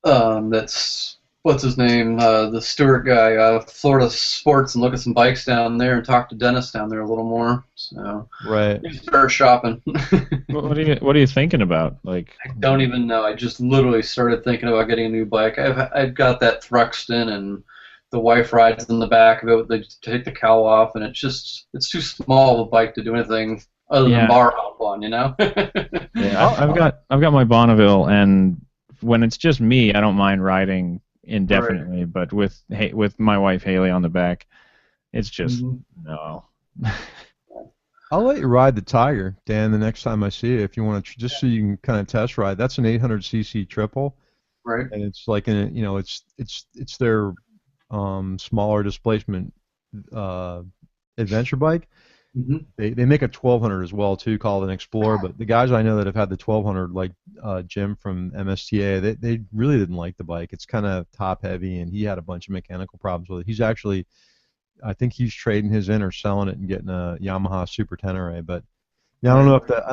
that's what's his name, the Stewart guy, Florida Sports, and look at some bikes down there and talk to Dennis down there a little more. So right. Start shopping. What are you thinking about? Like, I don't even know. I just literally started thinking about getting a new bike. I've got that Thruxton and the wife rides in the back of it. They take the cowl off, and it's too small of a bike to do anything other than Yeah. bar hop on, you know. Yeah, I've got my Bonneville, and when it's just me, I don't mind riding indefinitely. But with my wife Haley on the back, it's just no. I'll let you ride the Tiger, Dan, the next time I see you, if you want to, just so you can kind of test ride. That's an 800cc triple, Right. and it's like it's their smaller displacement adventure bike. Mm-hmm. They make a 1200 as well too, called an Explorer. But the guys I know that have had the 1200, like Jim from MSTA, they really didn't like the bike. It's kind of top heavy, and he had a bunch of mechanical problems with it. He's actually, I think he's trading his in or selling it and getting a Yamaha Super Tenere. But yeah, I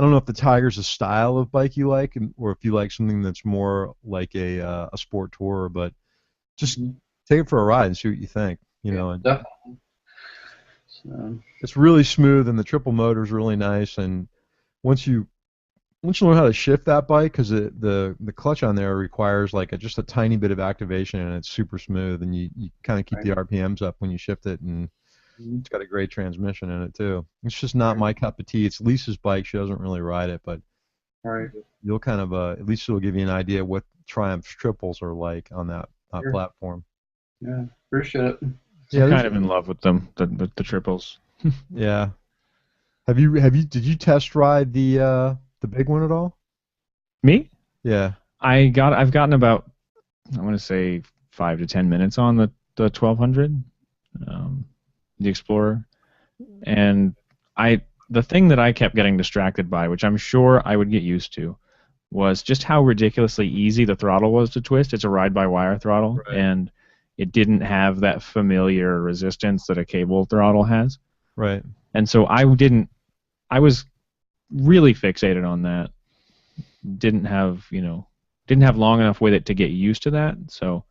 don't know if the Tiger's a style of bike you like, or if you like something that's more like a sport tourer. But just take it for a ride and see what you think. You know. Definitely. It's really smooth, and the triple motor is really nice. And once you learn how to shift that bike, because the clutch on there requires like just a tiny bit of activation, and it's super smooth, and you kind of keep the RPMs up when you shift it, and it's got a great transmission in it too. It's just not my cup of tea. It's Lisa's bike. She doesn't really ride it, but you'll kind of at least it'll give you an idea what Triumph's triples are like on that platform. Yeah, appreciate it. I'm kind of in love with them, the triples. Yeah. Did you test ride the big one at all? Me? Yeah. I've gotten about, I want to say 5 to 10 minutes on the 1200, the Explorer, and the thing that I kept getting distracted by, which I'm sure I would get used to, was just how ridiculously easy the throttle was to twist. It's a ride-by-wire throttle, and it didn't have that familiar resistance that a cable throttle has. Right. And so I was really fixated on that. Didn't have long enough with it to get used to that. So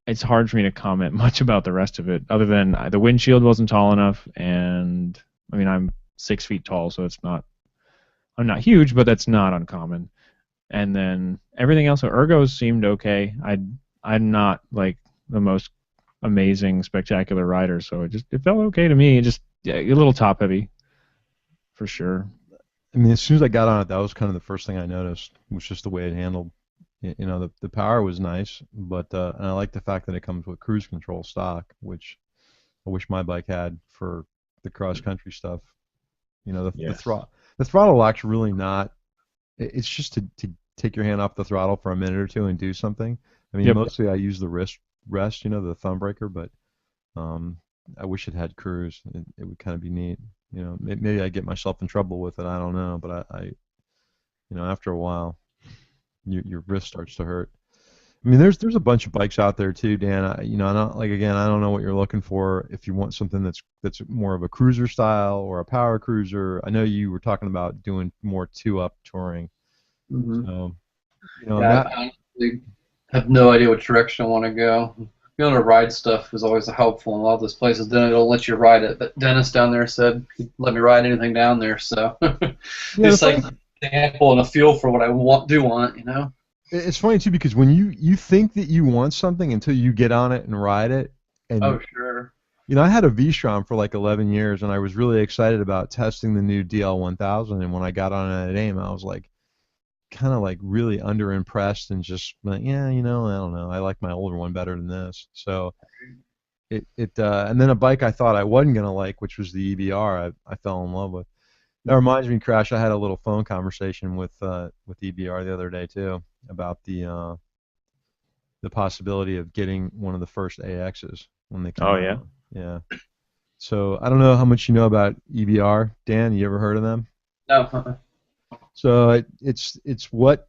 it's hard for me to comment much about the rest of it, other than the windshield wasn't tall enough, and I mean I'm 6 feet tall, so I'm not huge, but that's not uncommon. And then everything else, ergos seemed okay. I'm not like the most amazing, spectacular rider, so it felt okay to me. A little top heavy, for sure. I mean, as soon as I got on it, that was kind of the first thing I noticed, was just the way it handled. You know, the power was nice, but and I like the fact that it comes with cruise control stock, which I wish my bike had for the cross country stuff. You know, the throttle lock's really not. It's just to take your hand off the throttle for a minute or two and do something. I mean, mostly I use the wrist rest, the thumb breaker, but I wish it had cruise. It would kind of be neat. You know, maybe I get myself in trouble with it. I don't know, but I after a while, your wrist starts to hurt. I mean, there's a bunch of bikes out there too, Dan. I don't know what you're looking for. If you want something that's more of a cruiser style or a power cruiser, I know you were talking about doing more 2-up touring. Mm-hmm. So, I honestly have no idea what direction I want to go. Being able to ride stuff is always helpful in a lot of those places. Then it'll let you ride it. But Dennis down there said he'd let me ride anything down there. So it's like an example and a feel for what I want. It's funny too, because when you think that you want something until you get on it and ride it. And, oh, sure. I had a V-Strom for like 11 years, and I was really excited about testing the new DL1000. And when I got on it at AIM, I was like, kind of like really underimpressed, and just like, I don't know, I like my older one better than this. So and then a bike I thought I wasn't gonna like, which was the EBR, I fell in love with. That reminds me, Crash, I had a little phone conversation with EBR the other day too, about the possibility of getting one of the first AXs when they come out. Yeah. Yeah. So I don't know how much you know about EBR, Dan. You ever heard of them? No. So it's what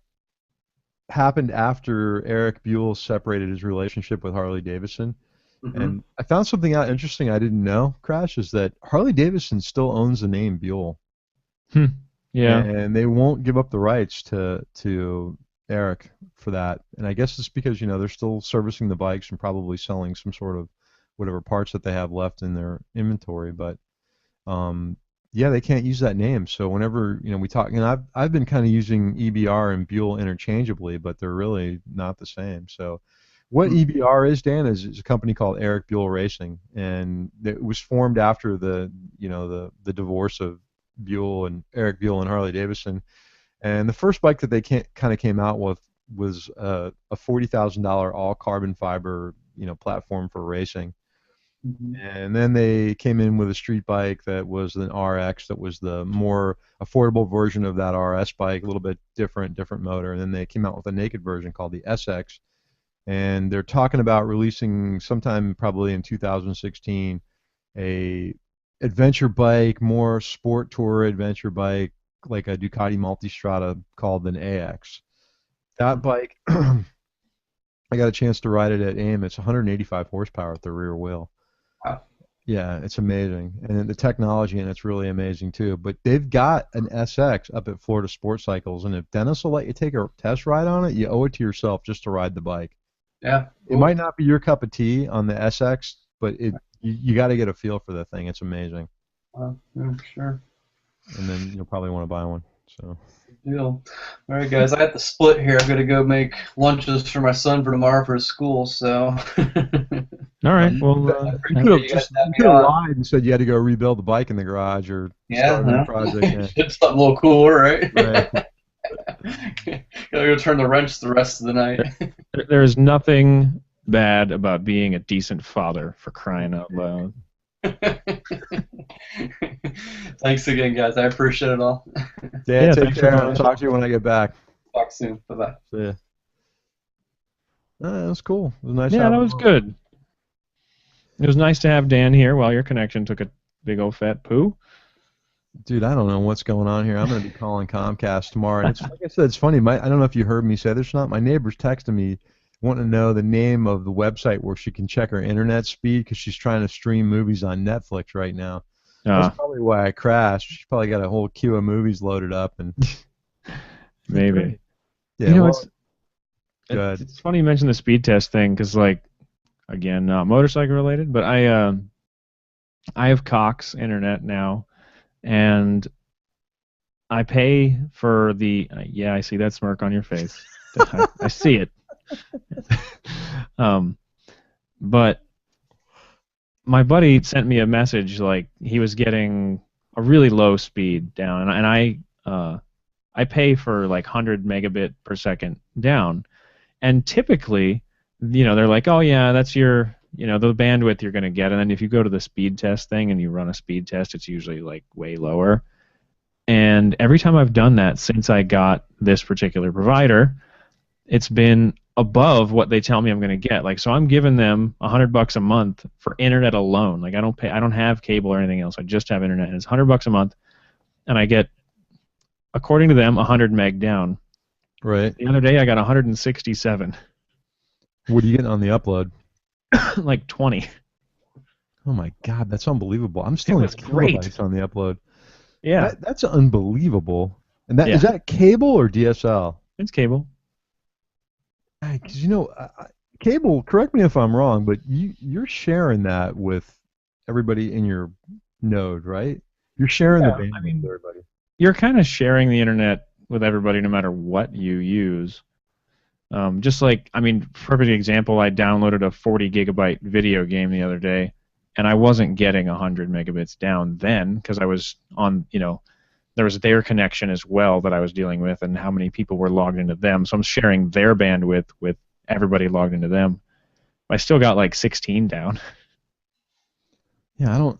happened after Eric Buell separated his relationship with Harley Davidson. Mm-hmm. And I found something out interesting I didn't know, Crash, is that Harley Davidson still owns the name Buell. Yeah. And they won't give up the rights to Eric for that. And I guess it's because, they're still servicing the bikes and probably selling some sort of whatever parts that they have left in their inventory. But they can't use that name. So whenever we talk, I've been kind of using EBR and Buell interchangeably, but they're really not the same. So What EBR is, Dan, is a company called Eric Buell Racing, and it was formed after the divorce of Eric Buell and Harley Davidson. And the first bike that they kind of came out with was a $40,000 all carbon fiber platform for racing. Mhm. And then they came in with a street bike that was an RX, that was the more affordable version of that RS bike, a little bit different motor. And then they came out with a naked version called the SX. And they're talking about releasing sometime probably in 2016 a adventure bike, more sport tour adventure bike, like a Ducati Multistrada called an AX. That bike, I got a chance to ride it at AIM. It's 185 horsepower at the rear wheel. Wow. Yeah, it's amazing, and the technology in it's really amazing too. But they've got an SX up at Florida Sports Cycles, and if Dennis will let you take a test ride on it, you owe it to yourself just to ride the bike. Yeah. It might not be your cup of tea on the SX, but you got to get a feel for the thing. It's amazing. Yeah, sure. And then you'll probably want to buy one. So. Good deal. All right, guys. I have to split here. I've got to go make lunches for my son for tomorrow for his school. So. All right. Well, you could have lied and said you had to go rebuild the bike in the garage or start a new project. Yeah. It's something a little cooler, right? Right. Gotta go turn the wrench the rest of the night. There is nothing bad about being a decent father, for crying out loud. Thanks again, guys. I appreciate it all. Dan, take thanks care. for I'll talk to you when I get back. Talk soon. Bye-bye. See ya. That was cool. It was nice. Yeah, that was good. It was nice to have Dan here while your connection took a big old fat poo. Dude, I don't know what's going on here. I'm going to be calling Comcast tomorrow. And it's, like I said, it's funny. I don't know if you heard me say this or not. My neighbor's texting me wanting to know the name of the website where she can check her internet speed because she's trying to stream movies on Netflix right now. That's probably why I crashed. She's probably got a whole queue of movies loaded up. And maybe. Yeah, it's funny you mentioned the speed test thing because, like, again, not motorcycle related, but I have Cox internet now, and I pay for the. Yeah, I see that smirk on your face. I see it. But my buddy sent me a message like he was getting a really low speed down, and I pay for like 100 megabit per second down, and typically, they're like, oh yeah, that's your, the bandwidth you're gonna get, and then if you go to the speed test thing and you run a speed test, it's usually like way lower. And every time I've done that since I got this particular provider, it's been above what they tell me I'm going to get. Like, so I'm giving them $100 a month for internet alone. Like, I don't have cable or anything else. I just have internet, and it's $100 a month, and I get, according to them, 100 meg down. Right. The other day I got 167. What are you getting on the upload? Like 20. Oh my God, that's unbelievable. I'm still in kilobytes on the upload. Yeah. That's unbelievable. And is that cable or DSL? It's cable. Because cable. Correct me if I'm wrong, but you're sharing that with everybody in your node, right? You're sharing the bandwidth with everybody. You're kind of sharing the internet with everybody, no matter what you use. Just like, perfect example. I downloaded a 40 gigabyte video game the other day, and I wasn't getting 100 megabits down then because I was on, there was their connection as well that I was dealing with, and how many people were logged into them. So I'm sharing their bandwidth with everybody logged into them. I still got like 16 down. Yeah,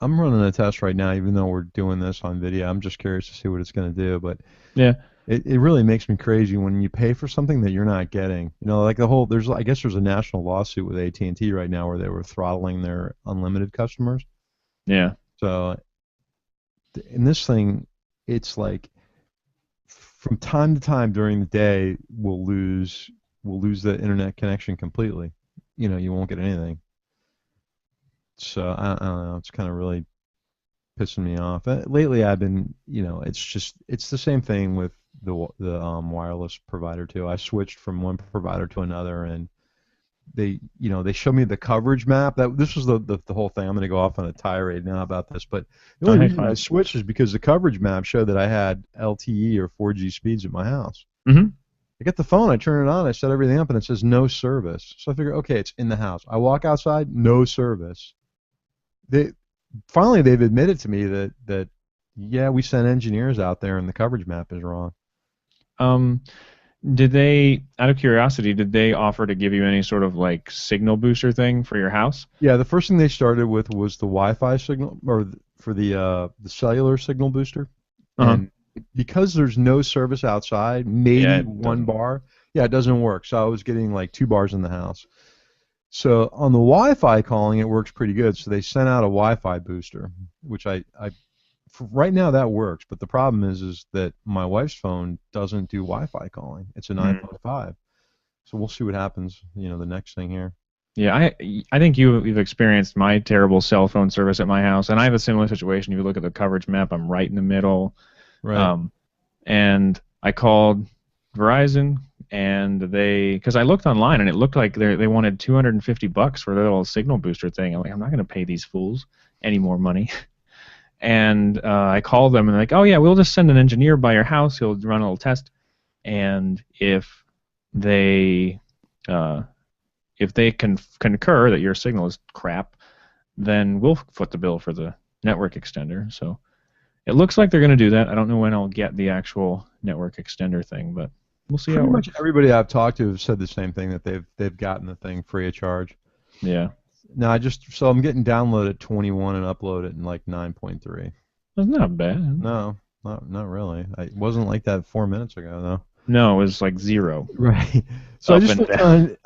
I'm running a test right now, even though we're doing this on video. I'm just curious to see what it's going to do, but yeah, it really makes me crazy when you pay for something that you're not getting. Like I guess there's a national lawsuit with AT&T right now where they were throttling their unlimited customers. Yeah. So in this thing, it's like from time to time during the day we'll lose the internet connection completely. You won't get anything. So I don't know. It's kind of really pissing me off. Lately, I've been, it's the same thing with the wireless provider too. I switched from one provider to another, and they showed me the coverage map. This was the whole thing. I'm going to go off on a tirade now about this, but the only reason I switched is because the coverage map showed that I had LTE or 4G speeds at my house. Mm-hmm. I get the phone, I turn it on, I set everything up, and it says no service. So I figure, okay, it's in the house. I walk outside, no service. Finally they've admitted to me that yeah, we sent engineers out there and the coverage map is wrong. Did they, out of curiosity, did they offer to give you any sort of like signal booster thing for your house? Yeah, the first thing they started with was the Wi-Fi signal, or for the cellular signal booster. And because there's no service outside, maybe one bar, yeah, it doesn't work. So I was getting like 2 bars in the house. So on the Wi-Fi calling, it works pretty good. So they sent out a Wi-Fi booster, which for right now that works. But the problem is that my wife's phone doesn't do Wi-Fi calling. It's a 9.5. So we'll see what happens. The next thing here. Yeah, I think you've experienced my terrible cell phone service at my house, and I have a similar situation. If you look at the coverage map, I'm right in the middle. Right. And I called Verizon, and because I looked online and it looked like they wanted $250 for their little signal booster thing. I'm like, I'm not going to pay these fools any more money. And I called them and they're like, oh yeah, we'll just send an engineer by your house. He'll run a little test, and if they concur that your signal is crap, then we'll foot the bill for the network extender. So it looks like they're going to do that. I don't know when I'll get the actual network extender thing, but we'll see how it works. Pretty much everybody I've talked to have said the same thing, that they've gotten the thing free of charge. Yeah. No, I'm getting download at 21 and upload it in like 9.3. That's not bad. No, not really. It wasn't like that 4 minutes ago though. No, it was like 0. Right. So I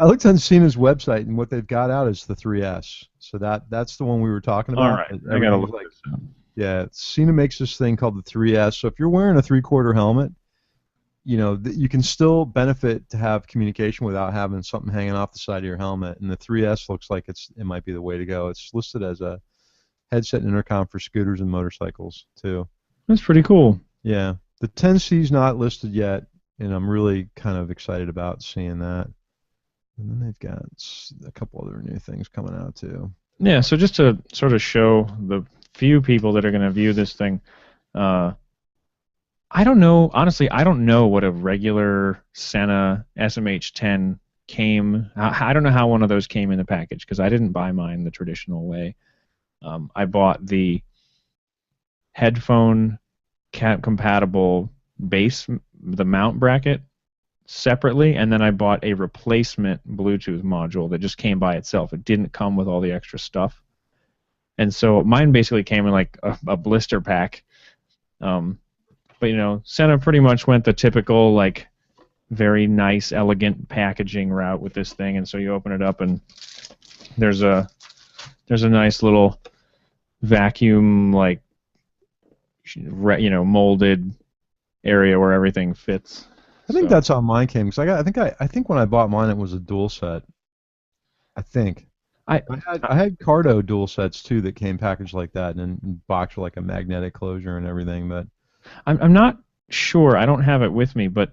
looked on Cena's website, and what they've got out is the 3S. So that's the one we were talking about. All right. I gotta look this up. Yeah, Cena makes this thing called the 3S. So if you're wearing a 3/4 helmet, you can still benefit to have communication without having something hanging off the side of your helmet. And the 3S looks like it might be the way to go. It's listed as a headset and intercom for scooters and motorcycles too. That's pretty cool. Yeah, the 10C's not listed yet, and I'm really kind of excited about seeing that. And then they've got a couple other new things coming out too. Yeah, so just to sort of show the few people that are going to view this thing, I don't know, honestly, I don't know what a regular Sena SMH10 came. I don't know how one of those came in the package, because I didn't buy mine the traditional way. I bought the headphone compatible base, the mount bracket, separately, and then I bought a replacement Bluetooth module that just came by itself. It didn't come with all the extra stuff. And so mine basically came in like a blister pack. But Sena pretty much went the typical like very nice, elegant packaging route with this thing. And so you open it up, and there's a nice little vacuum like molded area where everything fits. I think that's how mine came. Because I think when I bought mine, it was a dual set. I think. I had Cardo dual sets too that came packaged like that and boxed with like a magnetic closure and everything. But I'm not sure. I don't have it with me, but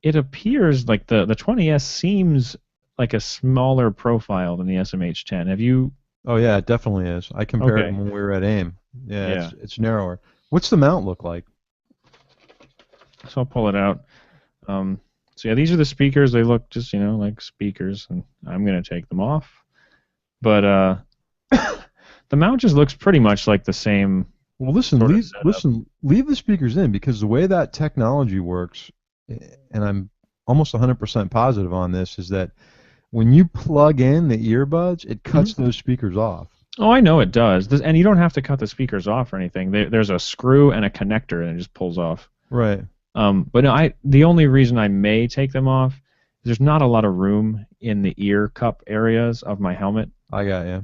it appears like the 20S seems like a smaller profile than the SMH10. Have you? Oh yeah, it definitely is. I compared them when we were at AIM. Yeah. It's narrower. What's the mount look like? So I'll pull it out. So yeah, these are the speakers. They look just like speakers, and I'm gonna take them off. But the mount just looks pretty much like the same. Well, listen, leave the speakers in, because the way that technology works, and I'm almost 100% positive on this, is that when you plug in the earbuds, it cuts those speakers off. Oh, I know it does. And you don't have to cut the speakers off or anything. There's a screw and a connector, and it just pulls off. Right. But no, the only reason I may take them off is there's not a lot of room in the ear cup areas of my helmet. I got you.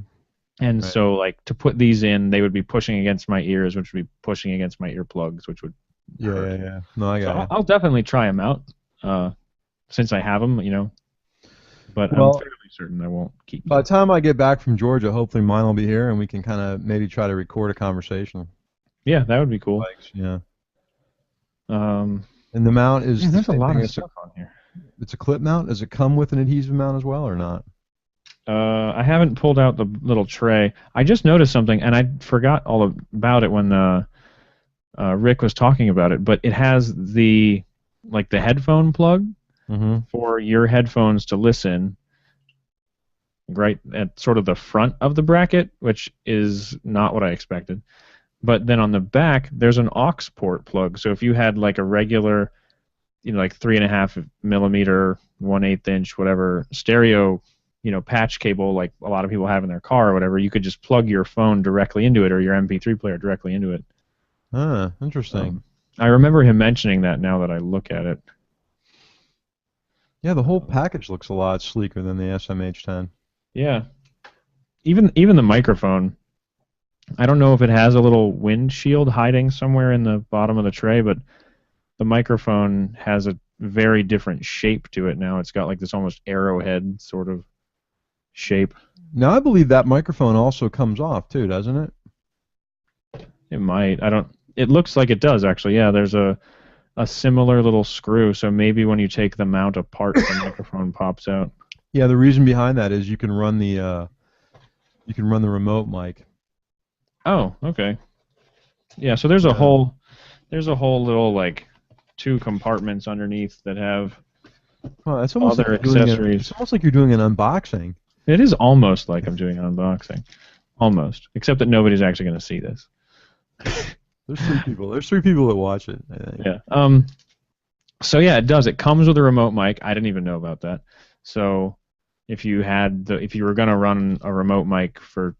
And so, like, to put these in, they would be pushing against my ears, which would be pushing against my earplugs, which would hurt. Yeah. No, I got you. I'll definitely try them out, since I have them, But I'm fairly certain I won't keep them. By the time I get back from Georgia, hopefully mine will be here, and we can kind of maybe try to record a conversation. Yeah, that would be cool. Yeah. And the mount is... there's a lot of stuff on here. It's a clip mount? Does it come with an adhesive mount as well, or not? I haven't pulled out the little tray. I just noticed something, and I forgot all about it when Rick was talking about it. But it has the headphone plug, Mm-hmm. for your headphones to listen right at sort of the front of the bracket, which is not what I expected. But then on the back, there's an aux port plug. So if you had like a regular, like 3.5 millimeter, 1/8 inch, whatever stereo, patch cable, like a lot of people have in their car or whatever, you could just plug your phone directly into it or your MP3 player directly into it. Ah, interesting. I remember him mentioning that now that I look at it. Yeah, the whole package looks a lot sleeker than the SMH10. Yeah. Even the microphone, I don't know if it has a little windshield hiding somewhere in the bottom of the tray, but the microphone has a very different shape to it now. It's got like this almost arrowhead sort of shape. Now, I believe that microphone also comes off too, doesn't it? It might. It looks like it does, actually. Yeah, there's a similar little screw, so maybe when you take the mount apart, the microphone pops out. Yeah, the reason behind that is you can run the remote mic. Oh, okay. Yeah, so there's a whole little like 2 compartments underneath that have it's almost other like accessories. It's almost like you're doing an unboxing. It is almost like I'm doing an unboxing. Almost. Except that nobody's actually going to see this. There's 3 people. There's 3 people that watch it, I think. Yeah. So yeah, it does. It comes with a remote mic. I didn't even know about that. So if you were going to run a remote mic for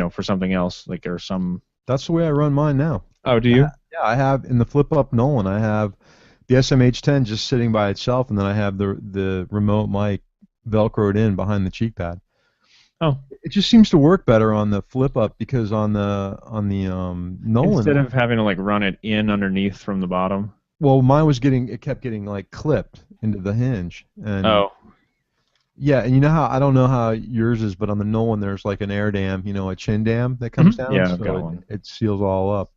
for something else, like or some. That's the way I run mine now. Oh, do you? Yeah, I have in the flip up Nolan. I have the SMH10 just sitting by itself, and then I have the remote mic velcroed in behind the cheek pad. Oh, it just seems to work better on the flip up because on the Nolan, instead of having to like run it in underneath from the bottom. Well, mine kept getting like clipped into the hinge. And yeah, and I don't know how yours is, but on the Nolan there's like an air dam, a chin dam that comes down. Yeah, so I've got one. It seals all up.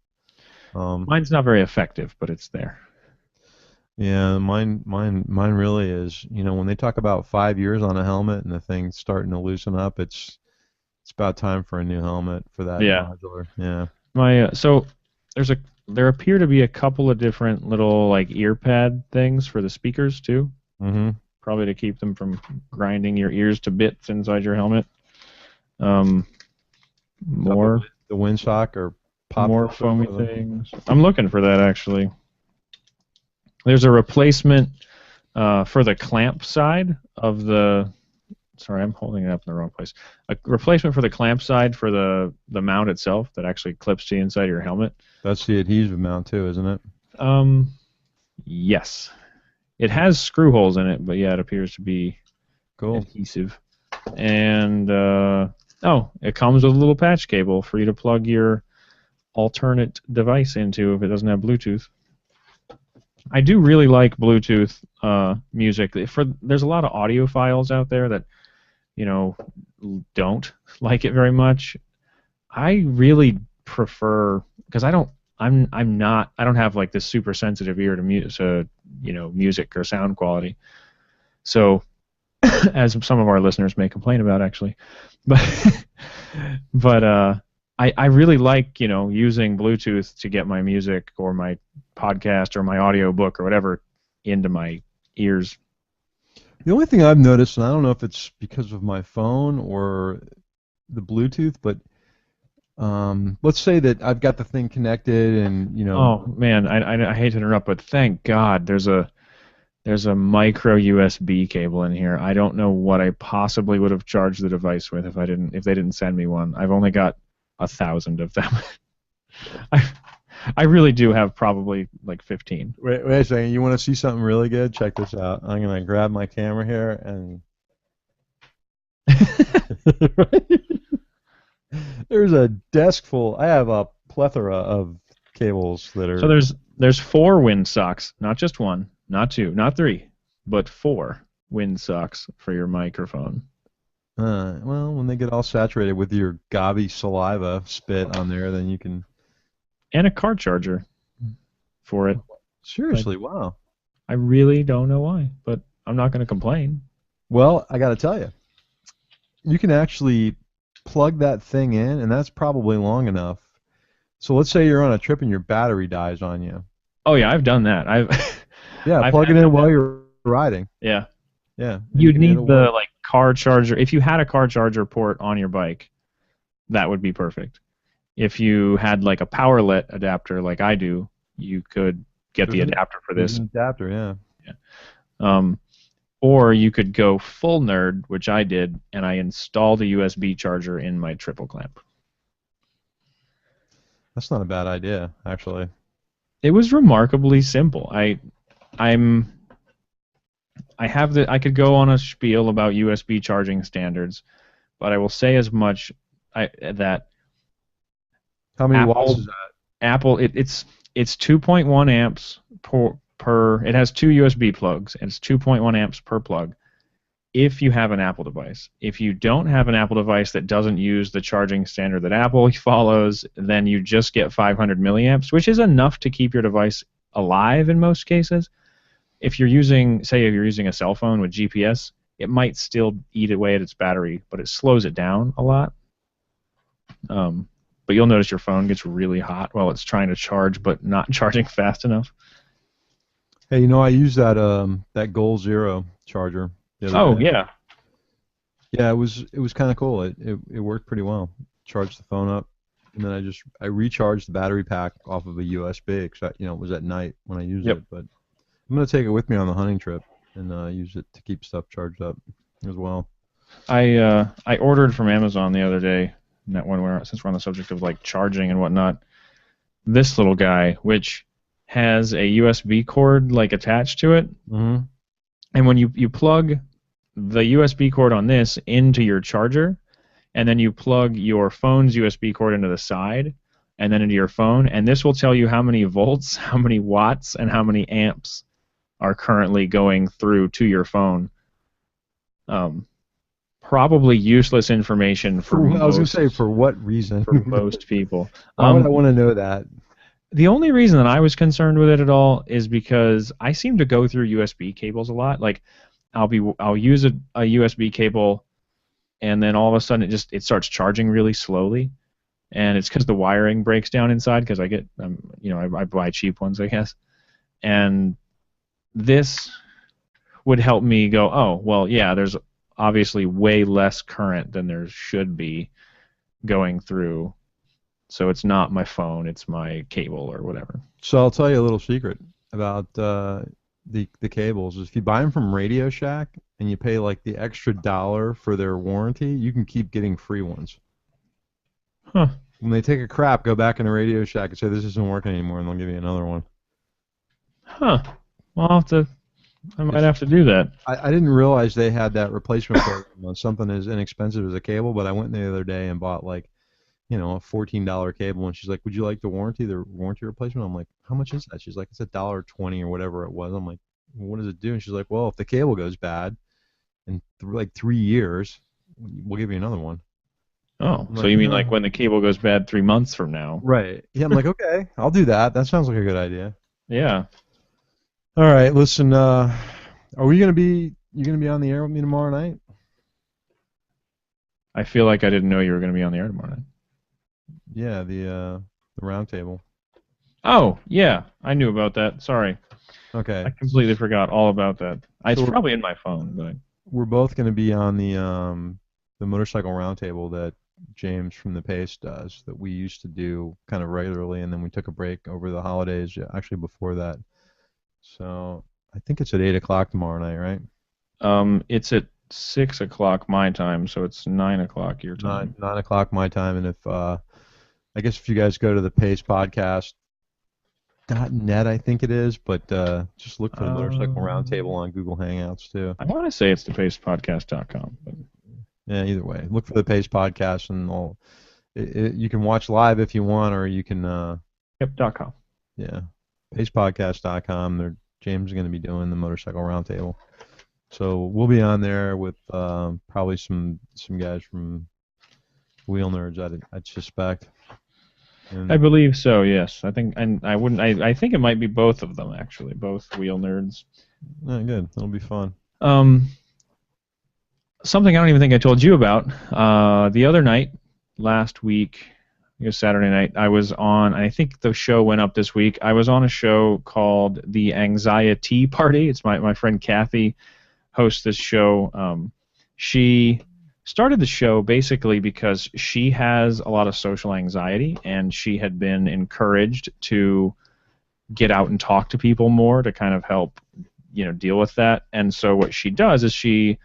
Mine's not very effective, but it's there. Yeah, mine really is. When they talk about 5 years on a helmet and the thing's starting to loosen up, it's about time for a new helmet for that modular. Yeah. So there appear to be a couple of different little like ear pad things for the speakers too. Mm-hmm. Probably to keep them from grinding your ears to bits inside your helmet. More the windsock or pop more foamy things. I'm looking for that actually. There's a replacement for the clamp side of the. Sorry, I'm holding it up in the wrong place. A replacement for the clamp side for the mount itself that actually clips to the inside of your helmet. That's the adhesive mount too, isn't it? Yes. It has screw holes in it, but yeah, it appears to be adhesive. And it comes with a little patch cable for you to plug your alternate device into if it doesn't have Bluetooth. I do really like Bluetooth music. There's a lot of audiophiles out there that don't like it very much. I really prefer because I don't have like this super sensitive ear to music or sound quality. So as some of our listeners may complain about actually, but I really like using Bluetooth to get my music or my podcast or my audio book or whatever into my ears. The only thing I've noticed, and I don't know if it's because of my phone or the Bluetooth, but let's say that I've got the thing connected and Oh man, I hate to interrupt, but thank God there's a micro USB cable in here. I don't know what I possibly would have charged the device with if they didn't send me one. I've only got 1,000 of them. I really do have probably like 15. Wait a second. You want to see something really good? Check this out. I'm going to grab my camera here and... There's a desk full. I have a plethora of cables that are... So there's 4 wind socks, not just 1, not 2, not 3, but 4 wind socks for your microphone. Well, when they get all saturated with your gobby saliva spit on there, then you can... And a car charger for it. Seriously, wow. I really don't know why, but I'm not going to complain. Well, I got to tell you, you can actually plug that thing in, and that's probably long enough. So let's say you're on a trip and your battery dies on you. Oh yeah, I've done that. Plug it in while you're riding. Yeah. Yeah. You'd And need it'll the work. like car charger. If you had a car charger port on your bike, that would be perfect. If you had like a powerlet adapter like I do, you could get the There's an- adapter for There's this. an adapter, yeah. Um, or you could go full nerd, which I did, and I installed a USB charger in my triple clamp. That's not a bad idea, actually. It was remarkably simple. I could go on a spiel about USB charging standards, but I will say as much that How many Apple- watts is that? Apple it's 2.1 amps per it has two USB plugs and it's 2.1 amps per plug if you have an Apple device. If you don't have an Apple device that doesn't use the charging standard that Apple follows, then you just get 500 milliamps, which is enough to keep your device alive in most cases. If you're using a cell phone with GPS, it might still eat away at its battery, but it slows it down a lot. But you'll notice your phone gets really hot while it's trying to charge, but not charging fast enough. Hey, I use that Goal Zero charger. the other Oh day. yeah, Yeah, it was kind of cool. It worked pretty well. Charged the phone up, and then I recharged the battery pack off of a USB because it was at night when I used Yep. it. But I'm gonna take it with me on the hunting trip and use it to keep stuff charged up as well. I ordered from Amazon the other day. Since we're on the subject of like charging and whatnot, this little guy, which has a USB cord like attached to it, Mm-hmm. and when you plug the USB cord on this into your charger, and then you plug your phone's USB cord into the side, and then into your phone, and this will tell you how many volts, how many watts, and how many amps are currently going through to your phone. Probably useless information for I was gonna say, for what reason? for most people. Why would I want to know that? The only reason that I was concerned with it at all is because I seem to go through USB cables a lot. Like I'll use a USB cable, and then all of a sudden it starts charging really slowly, and it's because the wiring breaks down inside. Because I get I buy cheap ones, I guess, and this would help me go, oh well, yeah, there's obviously way less current than there should be going through. So it's not my phone, it's my cable or whatever. So I'll tell you a little secret about the cables. If you buy them from Radio Shack and you pay like the extra $1 for their warranty, you can keep getting free ones. Huh. When they take a crap, go back in the Radio Shack and say this isn't working anymore, and they'll give you another one. Huh. Well, I might have to do that. I didn't realize they had that replacement program on something as inexpensive as a cable, but I went the other day and bought like, a $14 cable, and she's like, "Would you like the warranty replacement?" I'm like, "How much is that?" She's like, "It's $1.20 or whatever it was." I'm like, well, "What does it do?" And she's like, "Well, if the cable goes bad in like 3 years, we'll give you another one." Oh, I'm so like, you mean "No." like when the cable goes bad 3 months from now? Right. Yeah, I'm like, "Okay, I'll do that. That sounds like a good idea." Yeah. All right, listen. Are you gonna be on the air with me tomorrow night? I feel like I didn't know you were going to be on the air tomorrow night. Yeah, the round table. Oh, yeah. I knew about that. Sorry. Okay. I completely forgot all about that. It's So- probably in my phone, but We're both going to be on the motorcycle roundtable that James from the Pace does, that we used to do kind of regularly, and then we took a break over the holidays. Actually, before that. So I think it's at 8 o'clock tomorrow night, right? it's at 6 o'clock my time, so it's 9 o'clock your time. 9 o'clock my time, and if I guess if you guys go to the Pace Podcast .net, I think it is, but just look for the motorcycle roundtable on Google Hangouts too. I want to say it's thepacepodcast.com. But Yeah, either way, look for the Pace Podcast, and you can watch live if you want, or you can yep.com. yeah, pacepodcast.com. James is going to be doing the motorcycle roundtable, so we'll be on there with probably some guys from Wheel Nerds, I'd suspect. And I believe so. Yes, I think, and I wouldn't. I think it might be both of them actually, both Wheel Nerds. good, it'll be fun. Something I don't even think I told you about. The other night, last week, it was Saturday night. I was on. I think the show went up this week. I was on a show called The Anxiety Party. It's my friend Kathy hosts this show. She started the show basically because she has a lot of social anxiety, and she had been encouraged to get out and talk to people more to kind of help, deal with that. And so what she does is she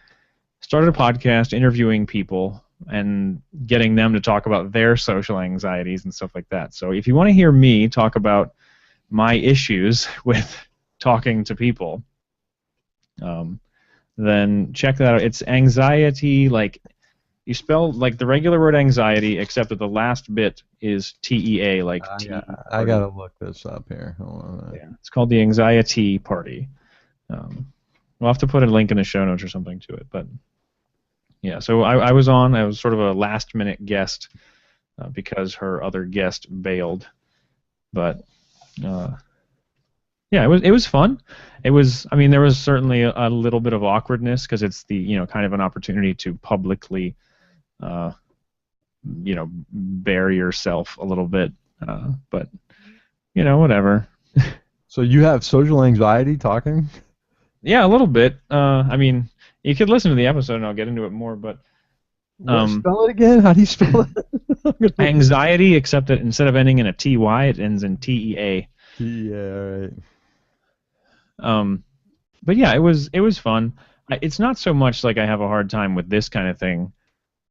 started a podcast interviewing people and getting them to talk about their social anxieties and stuff like that. So if you want to hear me talk about my issues with talking to people, then check that out. It's anxiety, like you spell like the regular word anxiety, except that the last bit is TEA, like I gotta look this up here. Hold on. Yeah, it's called the Anxiety Party. We'll have to put a link in the show notes or something to it, but yeah. So I was sort of a last-minute guest because her other guest bailed, but yeah, it was fun. It was, there was certainly a little bit of awkwardness because it's the kind of an opportunity to publicly bare yourself a little bit, but whatever. So you have social anxiety talking? Yeah, a little bit. You could listen to the episode and I'll get into it more, but spell it again? How do you spell it? Anxiety, except that instead of ending in a TY, it ends in TEA. Yeah, right. But yeah, it was fun. It's not so much like I have a hard time with this kind of thing,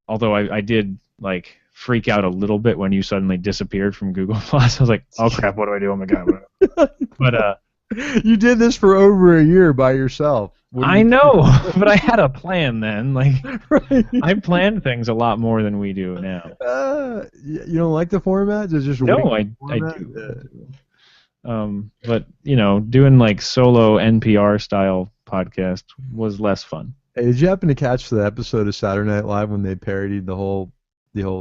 although I did like freak out a little bit when you suddenly disappeared from Google Plus. I was like, oh crap, what do I do? Oh my god. But you did this for over a year by yourself. I know, but I had a plan then. Like, right. I planned things a lot more than we do now. You don't like the format? It's just no, I do. But doing like solo NPR style podcast was less fun. Hey, did you happen to catch the episode of Saturday Night Live when they parodied the whole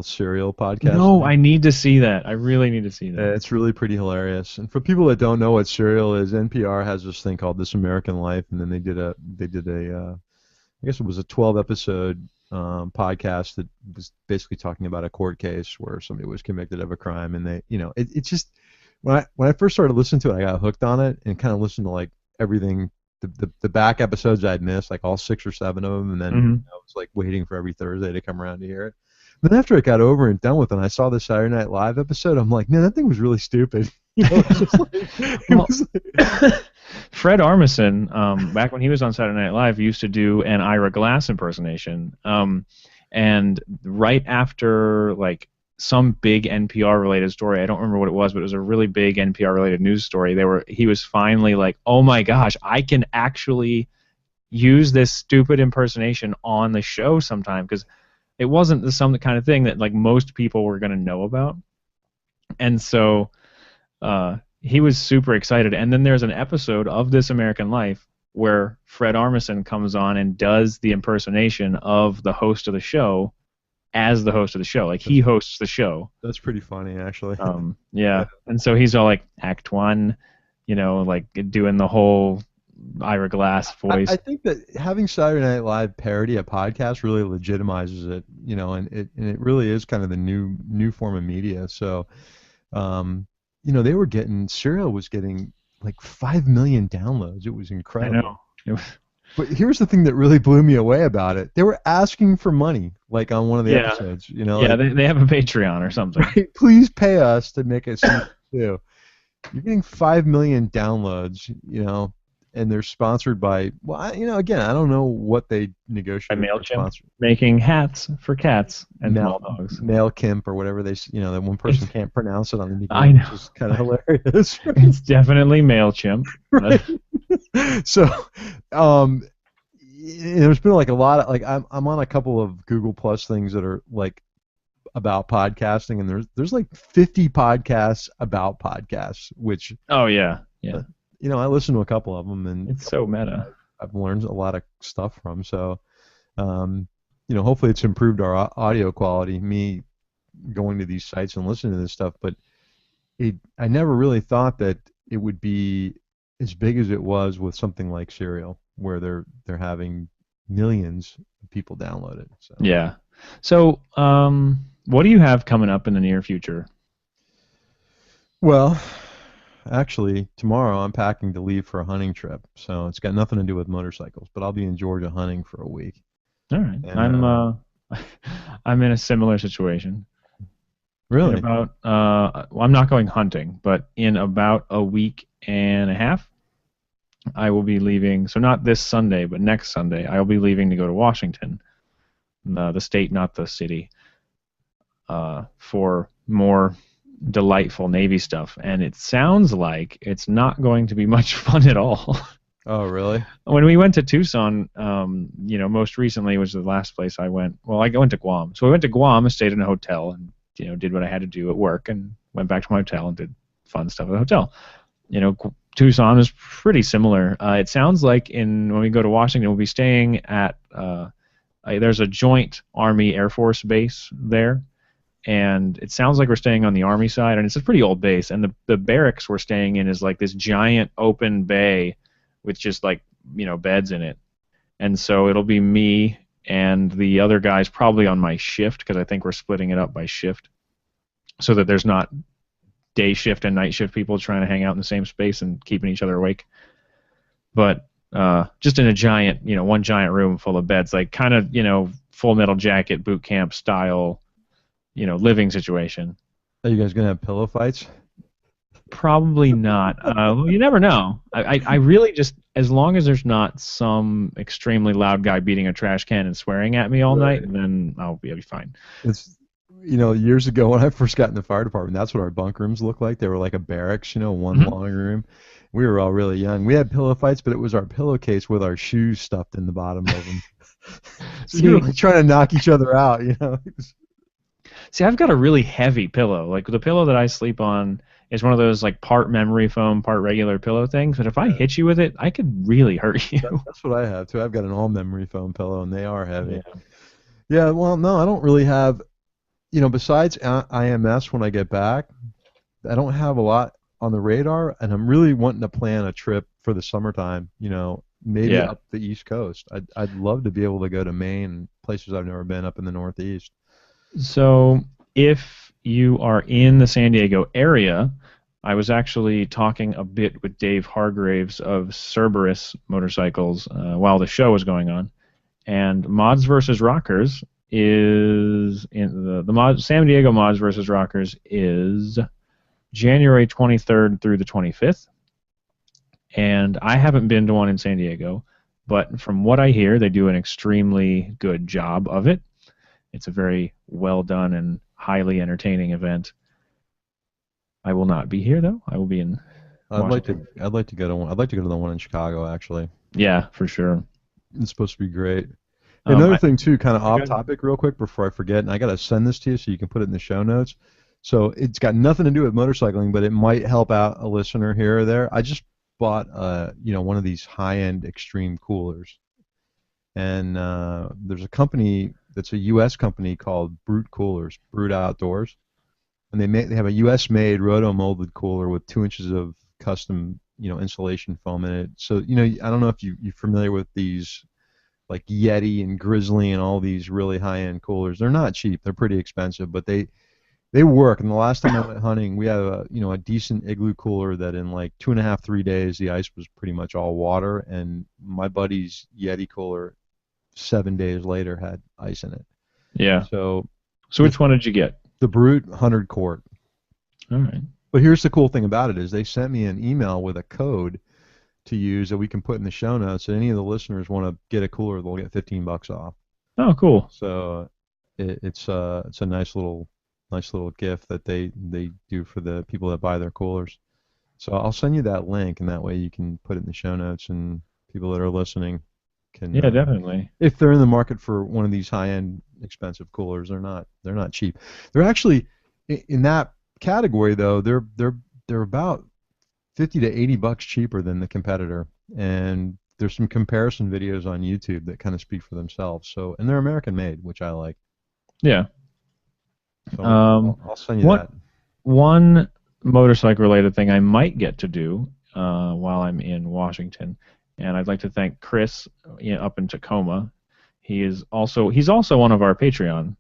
Serial podcast? No, I need to see that. I really need to see that. It's really pretty hilarious. And for people that don't know what Serial is, NPR has this thing called This American Life, and then they did a I guess it was a 12-episode podcast that was basically talking about a court case where somebody was convicted of a crime, and they, it's just when I first started listening to it, I got hooked on it and kind of listened to like everything. The back episodes I'd missed, like all 6 or 7 of them, and then I was like waiting for every Thursday to come around to hear it. Then after it got over and done with, and I saw the Saturday Night Live episode, I'm like, man, that thing was really stupid. Fred Armisen, back when he was on Saturday Night Live, used to do an Ira Glass impersonation, and right after like some big NPR-related story, I don't remember what it was, but it was a really big NPR-related news story. He was finally like, oh my gosh, I can actually use this stupid impersonation on the show sometime, because it wasn't some kind of thing that like most people were going to know about. And so he was super excited. And then there's an episode of This American Life where Fred Armisen comes on and does the impersonation of the host of the show as the host of the show. Like, he hosts the show. That's pretty funny, actually. Yeah. And so he's all like, Act 1, like doing the whole Ira Glass voice. I think that having Saturday Night Live parody a podcast really legitimizes it, and it really is kind of the new form of media. So, Serial was getting like 5 million downloads. It was incredible. I know. But here's the thing that really blew me away about it. They were asking for money, like on one of the episodes. Yeah, like, they have a Patreon or something. Right? Please pay us to make it season 2. You're getting 5 million downloads, and they're sponsored by, again, I don't know what they negotiate. By MailChimp, making hats for cats and small dogs. MailChimp or whatever that one person can't pronounce it on the beginning. I know. Which is kind of hilarious. It's definitely MailChimp. Right. So, there's been like a lot of, like, I'm on a couple of Google Plus things that are like about podcasting, and there's like 50 podcasts about podcasts, which I listen to a couple of them, and it's so meta. I've learned a lot of stuff from. So, hopefully it's improved our audio quality. Me going to these sites and listening to this stuff, but I never really thought that it would be as big as it was with something like Serial, where they're having millions of people download it. So. Yeah. So, what do you have coming up in the near future? Well, actually, tomorrow I'm packing to leave for a hunting trip, so it's got nothing to do with motorcycles. But I'll be in Georgia hunting for a week, All right. and I'm in a similar situation. In really, about well, I'm not going hunting, but in about a week and a half, I will be leaving. So not this Sunday, but next Sunday, I will be leaving to go to Washington, the state, not the city, for more delightful Navy stuff. And it sounds like it's not going to be much fun at all. oh really? When we went to Tucson, most recently was the last place I went. Well, I went to Guam. So I went to Guam and stayed in a hotel and, did what I had to do at work and went back to my hotel and did fun stuff at the hotel. Tucson is pretty similar. It sounds like when we go to Washington, we'll be staying at, there's a joint Army Air Force base there. And it sounds like we're staying on the Army side, and it's a pretty old base. And the barracks we're staying in is like this giant open bay with just like beds in it, and so it'll be me and the other guys probably on my shift because I think we're splitting it up by shift, so that there's not day shift and night shift people trying to hang out in the same space and keeping each other awake. But just in a giant, one giant room full of beds, like kind of Full Metal Jacket boot camp style, living situation. Are you guys gonna have pillow fights? Probably not. You never know. I really just, as long as there's not some extremely loud guy beating a trash can and swearing at me all Right. night, then I'll be fine. It's years ago when I first got in the fire department, that's what our bunk rooms looked like. They were like a barracks, one Mhm. long room. We were all really young. We had pillow fights, but it was our pillowcase with our shoes stuffed in the bottom of them. So you were like trying to knock each other out, It was- See, I've got a really heavy pillow. Like the pillow that I sleep on is one of those like part memory foam, part regular pillow things. But if I hit you with it, I could really hurt you. That's what I have too. I've got an all memory foam pillow, and they are heavy. Yeah. Yeah, well, no, I don't really have, besides IMS when I get back, I don't have a lot on the radar, and I'm really wanting to plan a trip for the summertime, maybe Yeah. up the East Coast. I'd love to be able to go to Maine, places I've never been up in the Northeast. So if you are in the San Diego area, I was actually talking a bit with Dave Hargraves of Cerberus Motorcycles while the show was going on, and Mods versus Rockers is in the San Diego Mods versus Rockers is January 23rd through the 25th, and I haven't been to one in San Diego, but from what I hear, they do an extremely good job of it. It's a very well done and highly entertaining event. I will not be here though. I will be in Washington. I'd like to go to one. I'd like to go to the one in Chicago actually. Yeah, for sure. It's supposed to be great. Um, Another I- thing too, kind of off Okay. topic, real quick before I forget, and I gotta send this to you so you can put it in the show notes. So it's got nothing to do with motorcycling, but it might help out a listener here or there. I just bought one of these high-end extreme coolers, and there's a company that's a U.S. company called Brute Coolers, Brute Outdoors, and they have a U.S. made roto molded cooler with 2 inches of custom insulation foam in it. So I don't know if you're familiar with these like Yeti and Grizzly and all these really high-end coolers. They're not cheap. They're pretty expensive, but they work. And the last time I went hunting, we had a decent igloo cooler that in like 2.5, 3 days the ice was pretty much all water. And my buddy's Yeti cooler 7 days later had ice in it. Yeah. So So which one did you get? the Brute 100 quart. All right. But here's the cool thing about it is they sent me an email with a code to use that we can put in the show notes. And any of the listeners want to get a cooler, they'll get $15 off. Oh, cool. So it's a nice little gift that they do for the people that buy their coolers. So I'll send you that link, and that way you can put it in the show notes, and people that are listening can. Yeah, definitely. If they're in the market for one of these high-end, expensive coolers, they're not cheap. They're actually in that category though. They're about $50 to $80 cheaper than the competitor, and there's some comparison videos on YouTube that kind of speak for themselves. So, and they're American made, which I like. Yeah. So I'll send you what- that. One motorcycle related thing I might get to do while I'm in Washington, and I'd like to thank Chris up in Tacoma. He's also one of our Patreon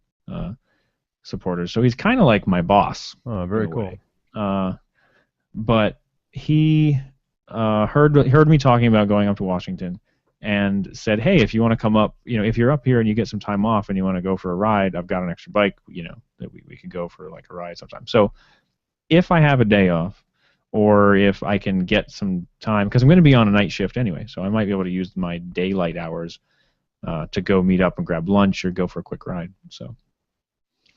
supporters, so he's kind of like my boss. Oh, very in a cool. way. but he heard me talking about going up to Washington, and said, "Hey, if you want to come up, if you're up here and you get some time off and you want to go for a ride, I've got an extra bike, that we could go for like a ride sometime." So if I have a day off, or if I can get some time, because I'm going to be on a night shift anyway, so I might be able to use my daylight hours to go meet up and grab lunch or go for a quick ride. So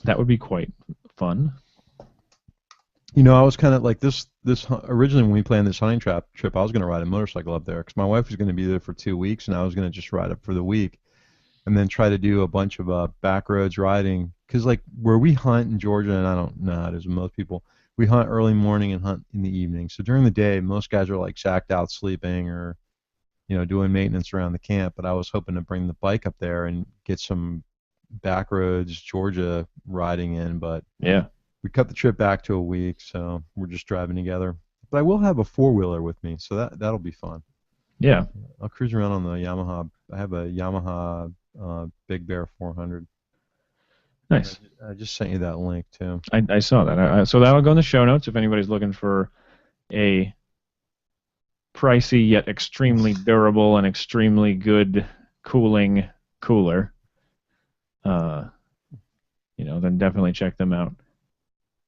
that would be quite fun. I was kind of like this originally when we planned this hunting trip, I was going to ride a motorcycle up there because my wife was going to be there for 2 weeks, and I was going to just ride up for the week, and then try to do a bunch of back roads riding. Because like where we hunt in Georgia, and I don't know how it is with most people, we hunt early morning and hunt in the evening. So during the day, most guys are like shacked out sleeping or doing maintenance around the camp. But I was hoping to bring the bike up there and get some back roads Georgia riding in, but Yeah. we cut the trip back to a week, so we're just driving together. But I will have a four-wheeler with me, so that'll be fun. Yeah. I'll cruise around on the Yamaha. I have a Yamaha Big Bear 400. Nice. I just sent you that link too. I saw that. So that'll go in the show notes if anybody's looking for a pricey yet extremely durable and extremely good cooling cooler. Then definitely check them out.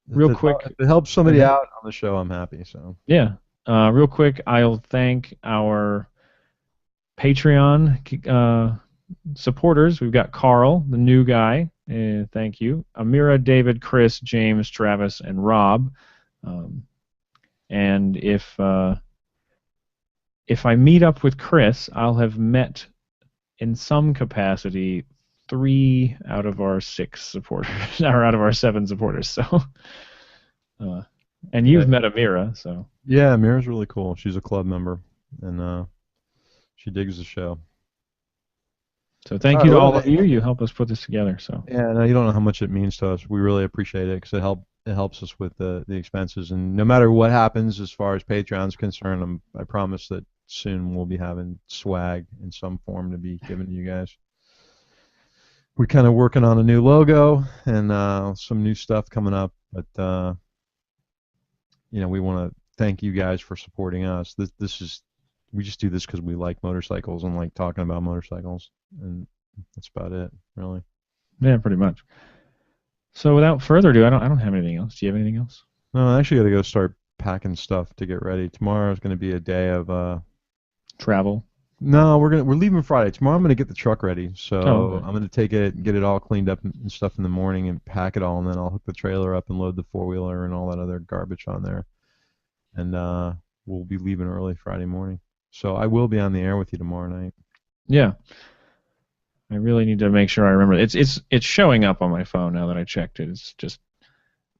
Real quick, if it helps somebody out on the show, I'm happy. So yeah. Real quick, I'll thank our Patreon supporters. We've got Carl, the new guy. Thank you. Amira, David, Chris, James, Travis, and Rob. And if I meet up with Chris, I'll have met in some capacity 3 out of our 6 supporters, or out of our 7 supporters. So, and you've met Amira, so. Yeah, Amira's really cool. She's a club member, and she digs the show. So thank you to all of you. You help us put this together. So. Yeah, no, you don't know how much it means to us. We really appreciate it because it helps us with the expenses. And no matter what happens as far as Patreon's concerned, I promise that soon we'll be having swag in some form to be given to you guys. We're kind of working on a new logo and some new stuff coming up, but we want to thank you guys for supporting us. We just do this because we like motorcycles and like talking about motorcycles, and that's about it, really. Yeah, pretty much. So without further ado, I don't have anything else. Do you have anything else? No, I actually got to go start packing stuff to get ready. Tomorrow is going to be a day of travel. No, we're leaving Friday. Tomorrow I'm going to get the truck ready, so okay. I'm going to take it, get it all cleaned up and stuff in the morning, and pack it all, and then I'll hook the trailer up and load the four-wheeler and all that other garbage on there, and we'll be leaving early Friday morning. So I will be on the air with you tomorrow night. Yeah. I really need to make sure I remember. It's showing up on my phone now that I checked it. It's just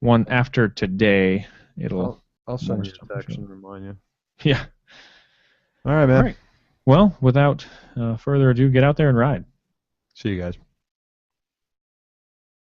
one after today. I'll send you a text and remind you. Yeah. All right, man. All right. Well, without further ado, get out there and ride. See you guys.